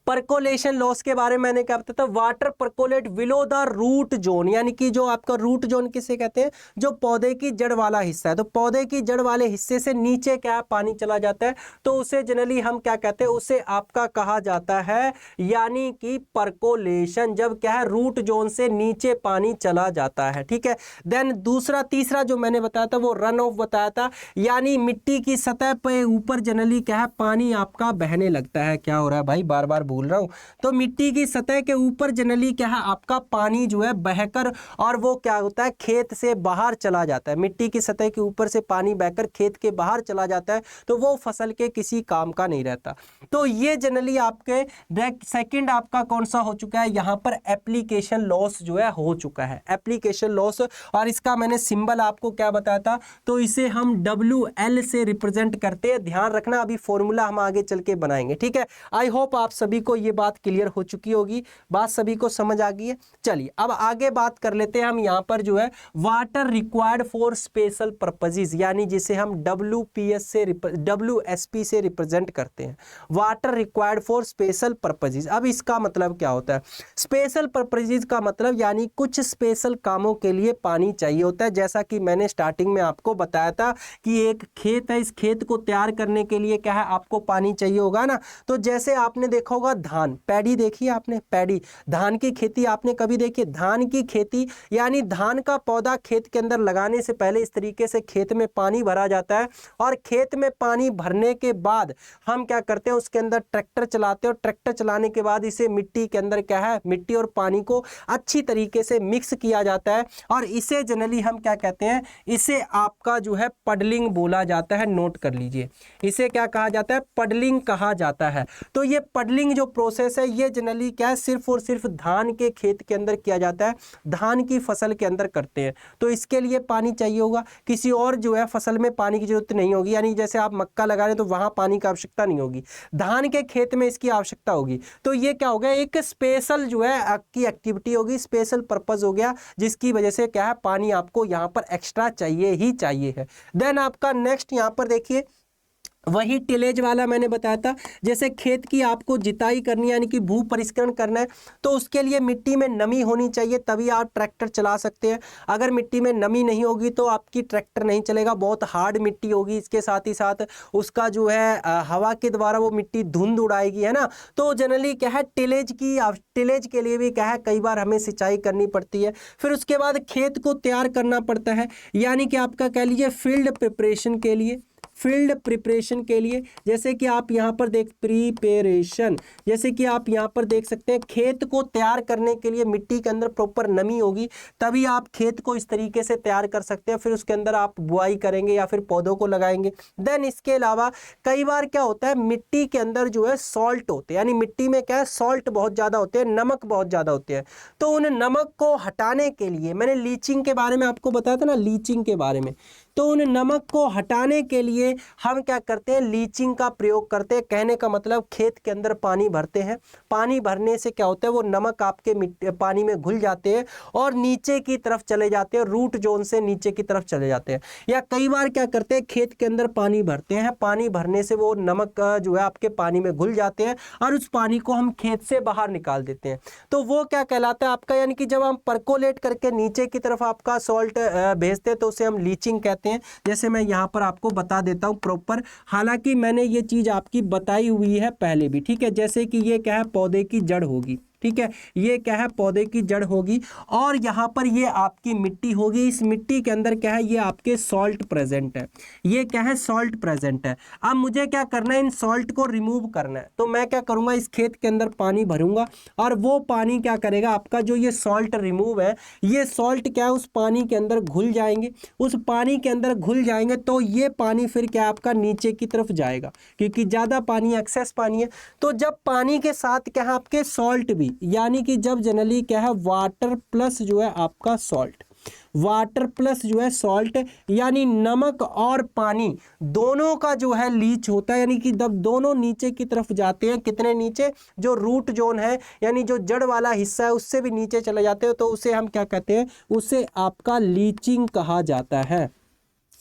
परकोलेशन लॉस के बारे में मैंने क्या बताया था, water percolate below the root zone, यानी कि जो आपका रूट जोन किसे कहते हैं, जो पौधे की जड़ वाला हिस्सा है। तो पौधे की जड़ वाले हिस्से से नीचे क्या पानी चला जाता है, तो उसे जनरली हम क्या कहते हैं, उसे आपका कहा जाता है यानी कि परकोलेशन, जब क्या है रूट जोन से नीचे पानी चला जाता है। ठीक है, देन दूसरा तीसरा जो मैंने बताया था वो रन ऑफ बताया था, यानी मिट्टी की सतह पे ऊपर जनरली क्या है पानी आपका बहने लगता है। क्या हो रहा है भाई, बार बार भूल रहा हूं। तो मिट्टी की सतह के ऊपर जनरली क्या है आपका पानी जो है बहकर, और वो क्या होता है खेत से बाहर चला जाता है। मिट्टी की सतह के ऊपर से पानी बहकर खेत के बाहर चला जाता है, तो वो फसल के किसी काम का नहीं रहता। तो ये जनरली आपके सेकंड आपका कौन सा हो चुका है, यहां पर एप्लीकेशन लॉस जो है हो चुका है, एप्लीकेशन लॉस। और इसका मैंने सिंबल आपको क्या बताया था, तो इसे हम WL से रिप्रेजेंट करते हैं। ध्यान रखना, अभी फॉर्मूला हम आगे चल के बनाएंगे। ठीक है, आई होप आप सभी को ये बात क्लियर हो चुकी होगी, बात सभी को समझ आ गई है। चलिए अब आगे बात कर लेते हैं हम यहाँ पर जो है water required for special purposes, यानी जिसे हम WSP से रिप्रेजेंट करते हैं, water required for special purposes. अब इसका मतलब क्या होता है, स्पेशल पर्पजेज का मतलब यानी कुछ स्पेशल कामों के लिए पानी चाहिए होता है। जैसा कि मैंने स्टार्टिंग में आपको बताया था कि एक खेत है, इस खेत को तैयार करने के लिए क्या है आपको पानी चाहिए होगा ना। तो जैसे आपने देखा होगा धान, पैडी देखी आपने, पैडी धान की खेती आपने कभी देखी, धान की खेती यानी धान का पौधा खेत के अंदर लगाने से पहले इस तरीके से खेत में पानी भरा जाता है, और खेत में पानी भरने के बाद हम क्या करते हैं उसके अंदर ट्रैक्टर चलाते हैं, और ट्रैक्टर चलाने के बाद इसे मिट्टी के अंदर क्या है, मिट्टी और पानी को अच्छी तरीके से मिक्स किया जाता है, और इसे जनरली हम क्या कहते हैं, इसे आपका जो है पडलिंग बोला जाता है। नोट कर लीजिए, इसे क्या कहा जाता है, पडलिंग कहा जाता है। तो ये पडलिंग जो प्रोसेस है ये जनरली क्या है, सिर्फ और सिर्फ धान के खेत के अंदर किया जाता है, धान की फसल के अंदर करते हैं। तो इसके लिए पानी चाहिए होगा, किसी और जो है फसल में पानी की जरूरत नहीं होगी, यानी जैसे आप मक्का लगा रहे हैं तो वहां पानी की आवश्यकता नहीं होगी, धान के खेत में इसकी आवश्यकता होगी। तो ये क्या हो गया, एक स्पेशल जो है आपकी एक्टिविटी होगी, स्पेशल पर्पस हो गया, जिसकी वजह से क्या है पानी आपको यहाँ पर एक्स्ट्रा चाहिए ही चाहिए है। देन आपका नेक्स्ट यहाँ पर देखिए, वही टिलेज वाला मैंने बताया था, जैसे खेत की आपको जिताई करनी है यानी कि भू परिष्करण करना है, तो उसके लिए मिट्टी में नमी होनी चाहिए, तभी आप ट्रैक्टर चला सकते हैं। अगर मिट्टी में नमी नहीं होगी तो आपकी ट्रैक्टर नहीं चलेगा, बहुत हार्ड मिट्टी होगी, इसके साथ ही साथ उसका जो है हवा के द्वारा वो मिट्टी धुंध उड़ाएगी, है ना। तो जनरली क्या है टिलेज के लिए भी क्या है कई बार हमें सिंचाई करनी पड़ती है। फिर उसके बाद खेत को तैयार करना पड़ता है, यानी कि आपका कह लीजिए फील्ड प्रिपरेशन के लिए, फील्ड प्रिपरेशन के लिए, जैसे कि आप यहाँ पर प्रिपरेशन, जैसे कि आप यहाँ पर देख सकते हैं, खेत को तैयार करने के लिए मिट्टी के अंदर प्रॉपर नमी होगी, तभी आप खेत को इस तरीके से तैयार कर सकते हैं। फिर उसके अंदर आप बुआई करेंगे या फिर पौधों को लगाएंगे। देन इसके अलावा कई बार क्या होता है, मिट्टी के अंदर जो है सॉल्ट होते हैं, यानी मिट्टी में क्या है सॉल्ट बहुत ज़्यादा होते हैं, नमक बहुत ज़्यादा होते हैं। तो उन नमक को हटाने के लिए, मैंने लीचिंग के बारे में आपको बताया था ना, लीचिंग के बारे में, तो उन नमक को हटाने के लिए हम क्या करते हैं, लीचिंग का प्रयोग करते हैं। कहने का मतलब खेत के अंदर पानी भरते हैं, पानी भरने से क्या होता है वो नमक आपके पानी में घुल जाते हैं और नीचे की तरफ चले जाते हैं, रूट जोन से नीचे की तरफ चले जाते हैं। या कई बार क्या करते हैं, खेत के अंदर पानी भरते हैं, पानी भरने से वो नमक जो है आपके पानी में घुल जाते हैं और उस पानी को हम खेत से बाहर निकाल देते हैं। तो वो क्या कहलाता है आपका, यानी कि जब हम परकोलेट करके नीचे की तरफ आपका सॉल्ट भेजते हैं तो उसे हम लीचिंग कहते हैं। जैसे मैं यहाँ पर आपको बता देता हूँ प्रॉपर, हालांकि मैंने ये चीज आपकी बताई हुई है पहले भी, ठीक है। जैसे कि ये क्या है, पौधे की जड़ होगी, ठीक है, ये क्या है, पौधे की जड़ होगी, और यहाँ पर ये आपकी मिट्टी होगी। इस मिट्टी के अंदर क्या है, ये आपके सॉल्ट प्रेजेंट है, ये क्या है, सॉल्ट प्रेजेंट है। अब मुझे क्या करना है, इन सॉल्ट को रिमूव करना है। तो मैं क्या करूँगा, इस खेत के अंदर पानी भरूंगा और वो पानी क्या करेगा, आपका जो ये सॉल्ट रिमूव है, ये सॉल्ट क्या है उस पानी के अंदर घुल जाएंगे। उस पानी के अंदर घुल जाएंगे तो ये पानी फिर क्या आपका नीचे की तरफ जाएगा, क्योंकि ज़्यादा पानी, एक्सेस पानी है। तो जब पानी के साथ क्या है आपके सॉल्ट भी, यानी कि जब जनरली क्या है वाटर प्लस जो है आपका सॉल्ट, वाटर प्लस जो है सॉल्ट, यानी नमक और पानी दोनों का जो है लीच होता है, यानी कि जब दोनों नीचे की तरफ जाते हैं, कितने नीचे, जो रूट जोन है यानी जो जड़ वाला हिस्सा है उससे भी नीचे चले जाते हैं, तो उसे हम क्या कहते हैं, उसे आपका लीचिंग कहा जाता है।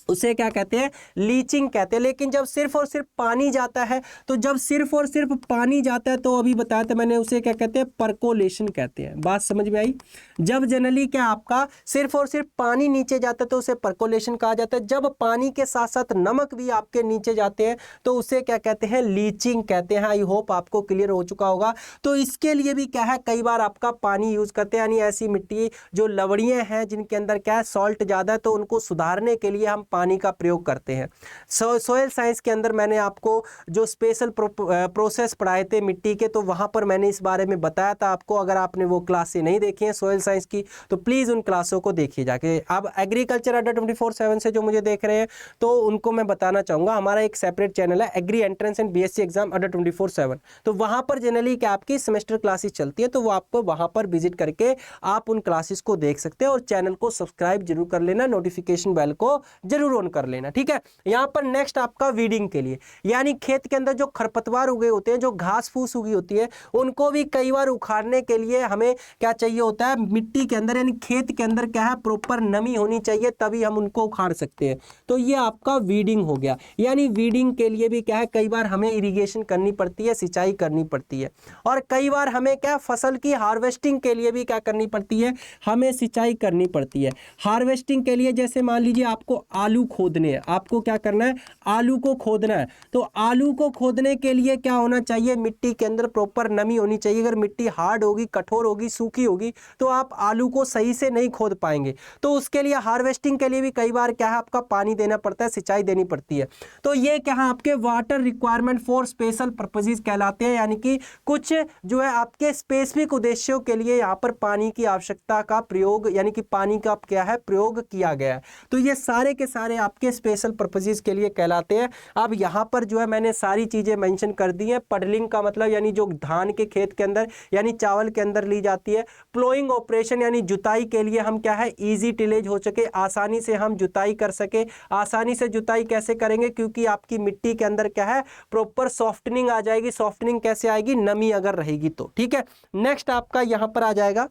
उसे क्या कहते हैं, लीचिंग कहते हैं। लेकिन जब सिर्फ और सिर्फ पानी जाता है, तो जब सिर्फ और सिर्फ पानी जाता है तो अभी बताया था मैंने, उसे क्या कहते हैं, परकोलेशन कहते हैं। बात समझ में आई? जब जनरली क्या आपका सिर्फ और सिर्फ पानी नीचे जाता है तो उसे परकोलेशन कहा जाता है। जब पानी के साथ साथ नमक भी आपके नीचे जाते हैं तो उसे क्या कहते हैं, लीचिंग कहते हैं। आई होप आपको क्लियर हो चुका होगा। तो इसके लिए भी क्या है, कई बार आपका पानी यूज करते हैं, यानी ऐसी मिट्टी जो लवड़ियां हैं जिनके अंदर क्या है, सॉल्ट ज्यादा है, तो उनको सुधारने के लिए हम पानी का प्रयोग करते हैं। सोयल साइंस के अंदर मैंने आपको जो स्पेशल प्रोसेस पढ़ाए थे मिट्टी के, तो वहां पर मैंने इस बारे में बताया था आपको। अगर आपने वो क्लासें नहीं देखी हैं सोयल साइंस की तो प्लीज उन क्लासों को देखिए जाके। अब एग्रीकल्चर अड्डा 24/7 से जो मुझे देख रहे हैं तो उनको मैं बताना चाहूंगा, हमारा एक सेपरेट चैनल है agri entrance and BSc exam Adda 24/7। तो वहां पर जनरली क्या आपकी सेमेस्टर क्लासेस चलती है, तो वो आपको वहां पर विजिट करके आप उन क्लासेस को देख सकते हैं। और चैनल को सब्सक्राइब जरूर कर लेना, नोटिफिकेशन बेल को जरूर ऑन कर लेना, ठीक है। यहाँ पर नेक्स्ट आपका वीडिंग के लिए, यानी खेत के अंदर जो खरपतवार उगे होते हैं, जो घास फूस उगी होती है, उनको भी कई बार उखाड़ने के लिए हमें क्या चाहिए होता है, मिट्टी के अंदर यानी खेत के अंदर क्या है, प्रॉपर नमी होनी चाहिए, तभी हम उनको उखाड़ सकते हैं। तो ये आपका वीडिंग हो गया। यानी वीडिंग के लिए भी क्या है, कई बार हमें इरिगेशन करनी पड़ती है, सिंचाई करनी पड़ती है। और कई बार हमें क्या, फसल की हार्वेस्टिंग के लिए भी क्या करनी पड़ती है, हमें सिंचाई करनी पड़ती है। हार्वेस्टिंग के लिए जैसे मान लीजिए आपको आलू खोदने हैं, आपको क्या करना है, आलू को खोदना है। तो आलू को खोदने के लिए क्या होना चाहिए, मिट्टी के अंदर प्रॉपर नमी होनी चाहिए। अगर मिट्टी हार्ड होगी, कठोर होगी, सूखी होगी, तो आप आलू को सही से नहीं खोद पाएंगे। तो उसके लिए हार्वेस्टिंग के लिए भी कई बार क्या है, आपका पानी देना पड़ता है, सिंचाई देनी पड़ती है। तो ये क्या है, आपके water requirement for special purposes कहलाते हैं। यानी कि कुछ जो है आपके स्पेसिफिक उद्देश्यों के लिए यहाँ पर पानी की आवश्यकता का प्रयोग, यानी कि पानी का क्या है, प्रयोग किया गया है। तो ये सारे के सारे आपके स्पेशल पर्पसेस के लिए कहलाते हैं। अब यहाँ पर जो है मैंने सारी चीजें मेंशन कर दी हैं। पडलिंग का मतलब यानी जो धान के खेत के अंदर यानी चावल के अंदर ली जाती है। प्लोइंग ऑपरेशन यानी जुताई के लिए हम क्या है, इजी टिलेज हो सके, आसानी से हम जुताई कर सके। आसानी से जुताई कैसे करेंगे, क्योंकि आपकी मिट्टी के अंदर क्या है, प्रॉपर सॉफ्टनिंग आ जाएगी। सॉफ्टनिंग कैसे आएगी, नमी अगर रहेगी तो, ठीक है। नेक्स्ट आपका यहाँ पर आ जाएगा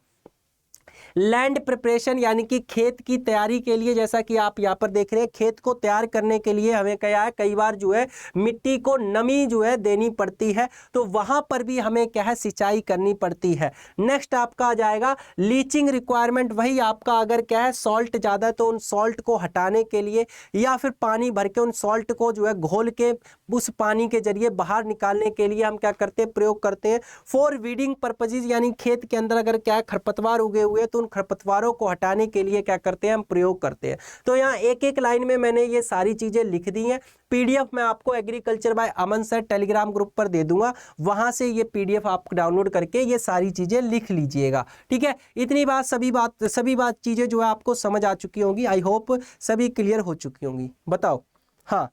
लैंड प्रिपरेशन, यानी कि खेत की तैयारी के लिए। जैसा कि आप यहाँ पर देख रहे हैं, खेत को तैयार करने के लिए हमें क्या है, कई बार जो है मिट्टी को नमी जो है देनी पड़ती है, तो वहां पर भी हमें क्या है, सिंचाई करनी पड़ती है। नेक्स्ट आपका आ जाएगा लीचिंग रिक्वायरमेंट। वही आपका अगर क्या है, सॉल्ट ज़्यादा है तो उन सॉल्ट को हटाने के लिए, या फिर पानी भर के उन सॉल्ट को जो है घोल के उस पानी के जरिए बाहर निकालने के लिए हम क्या करते हैं, प्रयोग करते हैं। फॉर वीडिंग पर्पजेज, यानी खेत के अंदर अगर क्या है, खरपतवार उगे हुए तो उन खरपतवारों को हटाने के लिए क्या करते हैं, हम प्रयोग करते हैं। तो यहाँ एक एक लाइन में मैंने ये सारी चीजें लिख दी हैं। पीडीएफ मैं आपको agriculture by Aman sir Telegram group पर दे दूंगा, वहां से ये पीडीएफ आप डाउनलोड करके ये सारी चीजें लिख लीजिएगा, ठीक है। इतनी बात सभी बात चीजें जो है आपको समझ आ चुकी होंगी। आई होप सभी क्लियर हो चुकी होंगी। बताओ, हाँ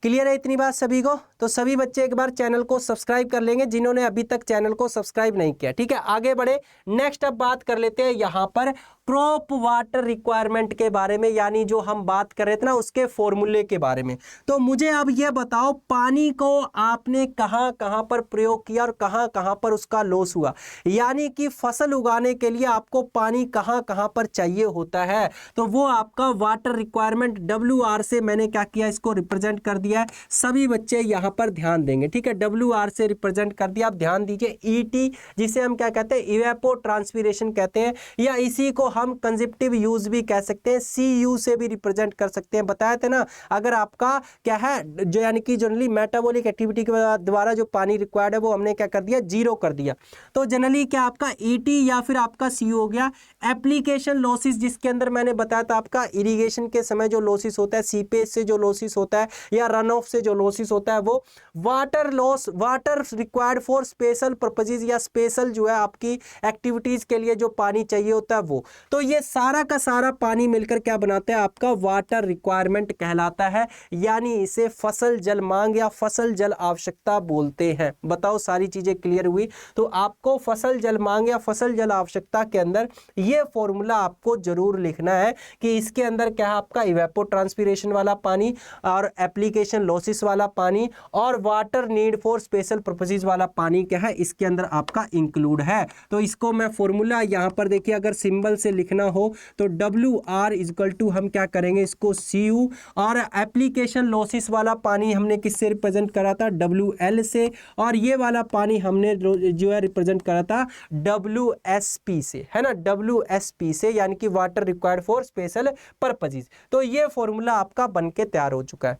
क्लियर है इतनी बात सभी को? तो सभी बच्चे एक बार चैनल को सब्सक्राइब कर लेंगे जिन्होंने अभी तक चैनल को सब्सक्राइब नहीं किया, ठीक है। आगे बढ़े, नेक्स्ट अब बात कर लेते हैं यहाँ पर क्रॉप वाटर रिक्वायरमेंट के बारे में, यानी जो हम बात कर रहे थे ना उसके फॉर्मूले के बारे में। तो मुझे अब ये बताओ, पानी को आपने कहाँ कहाँ पर प्रयोग किया और कहाँ कहाँ पर उसका लॉस हुआ, यानी कि फसल उगाने के लिए आपको पानी कहाँ कहाँ पर चाहिए होता है। तो वो आपका वाटर रिक्वायरमेंट WR से मैंने क्या किया, इसको रिप्रेजेंट कर दिया है। सभी बच्चे यहाँ पर ध्यान देंगे, ठीक है। WR से रिप्रेजेंट कर दिया, आप ध्यान दीजिए। ET जिसे हम क्या कहते हैं, इवेपो ट्रांसपीरेशन कहते हैं, या इसी को हम कंजप्टिव यूज भी कह सकते हैं। CU से भी रिप्रेजेंट कर सकते हैं। बताया था ना, अगर आपका क्या है जो यानी कि जनरली मेटाबॉलिक एक्टिविटी के द्वारा जो पानी रिक्वायर्ड है वो हमने क्या कर दिया, 0 कर दिया। तो जनरली क्या आपका ET या फिर आपका CU हो गया। एप्लीकेशन लॉसेस, जिसके अंदर मैंने बताया था आपका इरिगेशन के समय जो लॉसेस होता है, सीपेज से जो लॉसेस होता है या रन ऑफ से जो लॉसेस होता है, वो water loss, water required for special purposes या स्पेशल जो है आपकी एक्टिविटीज के लिए जो पानी चाहिए होता है वो। तो ये सारा का सारा पानी मिलकर क्या बनाता है, आपका वाटर रिक्वायरमेंट कहलाता है। यानी इसे फसल जल मांग या फसल जल आवश्यकता बोलते हैं। बताओ सारी चीजें क्लियर हुई? तो आपको फसल जल मांग या फसल जल आवश्यकता के अंदर ये फॉर्मूला आपको जरूर लिखना है कि इसके अंदर क्या है, आपका इवेपो ट्रांसपीरेशन वाला पानी और एप्लीकेशन लॉसेस वाला पानी और water need for special purposes वाला पानी क्या है, इसके अंदर आपका इंक्लूड है। तो इसको मैं फॉर्मूला यहाँ पर देखिए, अगर सिंबल से लिखना हो तो WR इक्वल टू हम क्या करेंगे इसको CU, और एप्लीकेशन लॉसेस वाला पानी हमने किससे रिप्रेजेंट करा था WL से, और ये वाला पानी हमने जो है रिप्रेजेंट करा था WSP से, है ना, WSP से, यानी कि water required for special purposes. तो ये फॉर्मूला आपका बनके तैयार हो चुका है।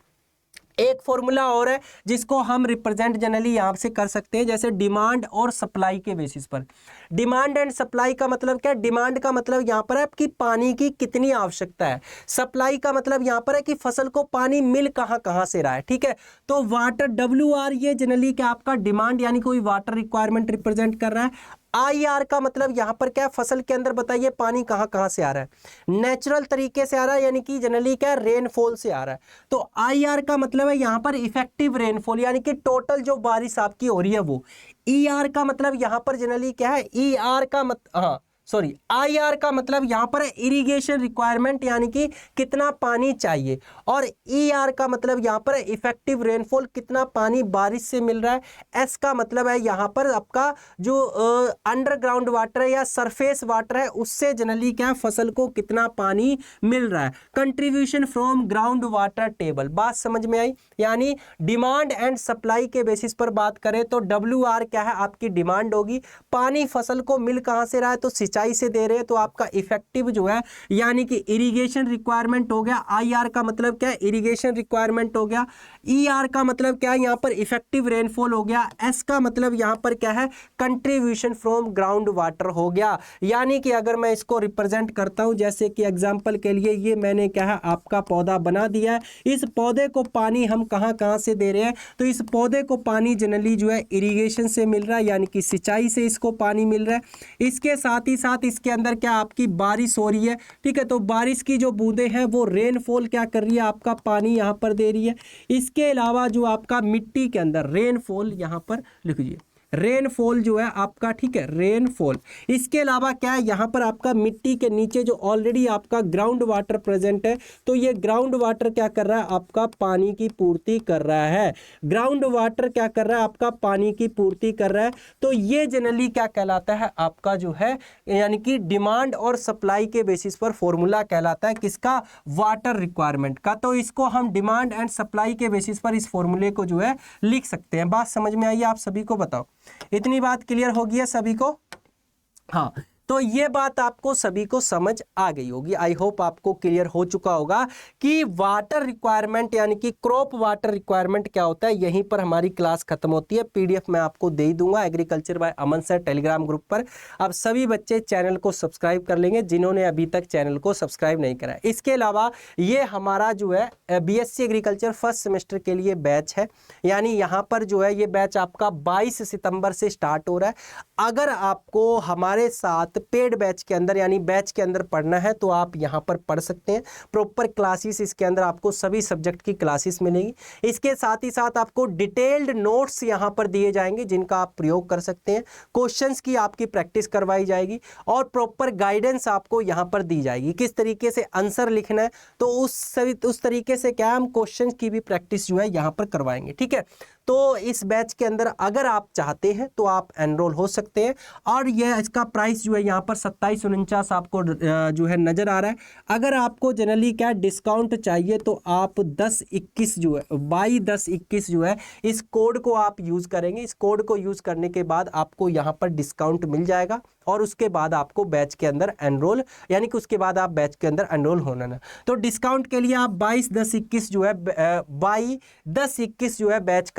एक फॉर्मूला और है जिसको हम रिप्रेजेंट जनरली यहाँ से कर सकते हैं, जैसे डिमांड और सप्लाई के बेसिस पर। डिमांड एंड सप्लाई का मतलब क्या है? डिमांड का मतलब यहाँ पर है कि पानी की कितनी आवश्यकता है, सप्लाई का मतलब यहाँ पर है कि फसल को पानी मिल कहाँ कहाँ से रहा है, ठीक है। तो वाटर WR ये जनरली क्या आपका डिमांड यानी कोई वाटर रिक्वायरमेंट रिप्रेजेंट कर रहा है। IR का मतलब यहाँ पर क्या है, फसल के अंदर बताइए पानी कहाँ कहाँ से आ रहा है, नेचुरल तरीके से आ रहा है, यानी कि जनरली क्या है रेनफॉल से आ रहा है। तो IR का मतलब है यहाँ पर इफेक्टिव रेनफॉल, यानी कि टोटल जो बारिश आपकी हो रही है वो। ER का मतलब यहाँ पर जनरली क्या है, IR का मतलब यहाँ पर है इरिगेशन रिक्वायरमेंट, यानी कि कितना पानी चाहिए, और ER का मतलब यहाँ पर है इफेक्टिव रेनफॉल, कितना पानी बारिश से मिल रहा है। S का मतलब है यहाँ पर आपका जो अंडरग्राउंड वाटर है या सरफेस वाटर है उससे जनरली क्या है फसल को कितना पानी मिल रहा है। Contribution from ground water table, बात समझ में आई। यानी डिमांड एंड सप्लाई के बेसिस पर बात करें तो WR क्या है आपकी डिमांड होगी, पानी फसल को मिल कहाँ से रहा है तो सिंचाई से दे रहे हैं, तो आपका इफेक्टिव जो है यानी कि इरिगेशन रिक्वायरमेंट हो गया। IR का मतलब क्या है, इरिगेशन रिक्वायरमेंट हो गया। ER का मतलब क्या है, यहाँ पर इफेक्टिव रेनफॉल हो गया। S का मतलब यहाँ पर क्या है, कंट्रीब्यूशन फ्रॉम ग्राउंड वाटर हो गया। यानी कि अगर मैं इसको रिप्रेजेंट करता हूं, जैसे कि एग्जांपल के लिए ये मैंने क्या है आपका पौधा बना दिया है, इस पौधे को पानी हम कहाँ कहाँ से दे रहे हैं, तो इस पौधे को पानी जनरली जो है इरिगेशन से मिल रहा है, यानी कि सिंचाई से इसको पानी मिल रहा है। इसके साथ ही साथ इसके अंदर क्या आपकी बारिश हो रही है, ठीक है, तो बारिश की जो बूंदें हैं वो रेनफॉल क्या कर रही है, आपका पानी यहाँ पर दे रही है। इसके अलावा जो आपका मिट्टी के अंदर रेनफॉल यहाँ पर लिख लीजिए, रेनफॉल जो है आपका, ठीक है, रेनफॉल। इसके अलावा क्या है यहाँ पर आपका मिट्टी के नीचे जो ऑलरेडी आपका ग्राउंड वाटर प्रेजेंट है, तो ये ग्राउंड वाटर क्या कर रहा है आपका पानी की पूर्ति कर रहा है। ग्राउंड वाटर क्या कर रहा है आपका पानी की पूर्ति कर रहा है। तो ये जनरली क्या कहलाता है आपका जो है, यानी कि डिमांड और सप्लाई के बेसिस पर फॉर्मूला कहलाता है किसका, वाटर रिक्वायरमेंट का। तो इसको हम डिमांड एंड सप्लाई के बेसिस पर इस फॉर्मूले को जो है लिख सकते हैं। बात समझ में आई आप सभी को? बताओ, इतनी बात क्लियर होगी है सभी को? हाँ, तो ये बात आपको सभी को समझ आ गई होगी। आई होप आपको क्लियर हो चुका होगा कि वाटर रिक्वायरमेंट यानी कि क्रॉप वाटर रिक्वायरमेंट क्या होता है। यहीं पर हमारी क्लास खत्म होती है। PDF मैं आपको दे ही दूंगा agriculture by Aman sir Telegram group पर। अब सभी बच्चे चैनल को सब्सक्राइब कर लेंगे जिन्होंने अभी तक चैनल को सब्सक्राइब नहीं करा है। इसके अलावा ये हमारा जो है BSc एग्रीकल्चर फर्स्ट सेमेस्टर के लिए बैच है, यानी यहाँ पर जो है ये बैच आपका 22 सितंबर से स्टार्ट हो रहा है। अगर आपको हमारे साथ पेड बैच के अंदर यानी बैच के अंदर पढ़ना है तो आप यहाँ पर पढ़ सकते हैं। प्रॉपर क्लासेस इसके अंदर आपको सभी सब्जेक्ट की क्लासेस मिलेंगी। इसके साथ ही साथ आपको डिटेल्ड नोट्स यहाँ पर दिए जाएंगे जिनका आप प्रयोग कर सकते हैं। क्वेश्चंस की आपकी प्रैक्टिस करवाई जाएगी और प्रॉपर गाइडेंस आपको यहाँ पर दी जाएगी किस तरीके से आंसर लिखना है। तो उस तरीके से क्या हम क्वेश्चन की भी प्रैक्टिस जो है यहाँ पर करवाएंगे, ठीक है। तो इस बैच के अंदर अगर आप चाहते हैं तो आप एनरोल हो सकते हैं। और यह इसका प्राइस जो है यहाँ पर 2749 आपको जो है नज़र आ रहा है। अगर आपको जनरली क्या डिस्काउंट चाहिए तो आप 10-21 जो है 22-10-21 जो है इस कोड को आप यूज़ करेंगे। इस कोड को यूज़ करने के बाद आपको यहाँ पर डिस्काउंट मिल जाएगा और उसके बाद आपको बैच के अंदर एनरोल यानी कि उसके बाद आप बैच के अंदर एनरोल होना ना। तो डिस्काउंट के लिए आप 22-10-21 जो है 22-10-21 जो है बैच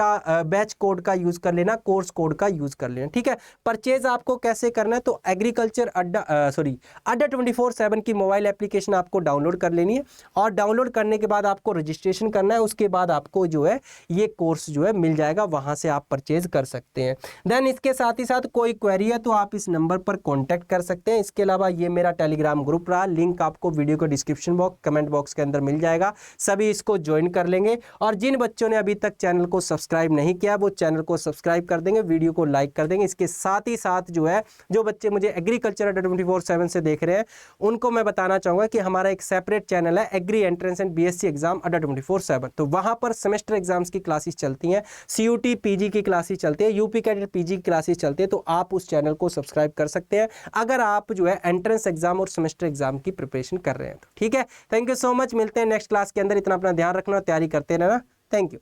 कोड का यूज़ कर लेना, कोर्स कोड का यूज़ कर लेना, ठीक है। परचेज आपको कैसे करना है तो एग्रीकल्चर अड्डा 24/7 की मोबाइल एप्लीकेशन आपको डाउनलोड कर लेनी है और डाउनलोड करने के बाद आपको रजिस्ट्रेशन करना है। उसके बाद आपको जो है ये कोर्स जो है मिल जाएगा, वहाँ से आप परचेज कर सकते हैं। देन इसके साथ ही साथ कोई क्वेरी है तो आप इस नंबर पर कांटेक्ट कर सकते हैं। इसके अलावा ये मेरा टेलीग्राम ग्रुप रहा, लिंक आपको वीडियो के डिस्क्रिप्शन बॉक्स कमेंट बॉक्स के अंदर मिल जाएगा। सभी इसको ज्वाइन कर लेंगे और जिन बच्चों ने अभी तक चैनल को सब्सक्राइब नहीं किया वो चैनल को सब्सक्राइब कर देंगे, वीडियो को लाइक कर देंगे। इसके साथ ही साथ जो है जो बच्चे मुझे एग्रीकल्चर अड्डा 24/7 से देख रहे हैं उनको मैं बताना चाहूँगा कि हमारा एक सेपरेट चैनल है agri entrance and BSc exam Adda 24/7। तो वहाँ पर सेमेस्टर एग्जाम्स की क्लासेस चलती हैं, CUT PG की क्लासेस चलती है, UP कैडेट PG की क्लासेस चलती है। तो आप उस चैनल को सब्सक्राइब कर सकते हैं। सकते हैं अगर आप जो है एंट्रेंस एग्जाम और सेमेस्टर एग्जाम की प्रिपरेशन कर रहे हैं तो। ठीक है, थैंक यू सो मच, मिलते हैं नेक्स्ट क्लास के अंदर। इतना अपना ध्यान रखना, तैयारी करते रहना। Thank you.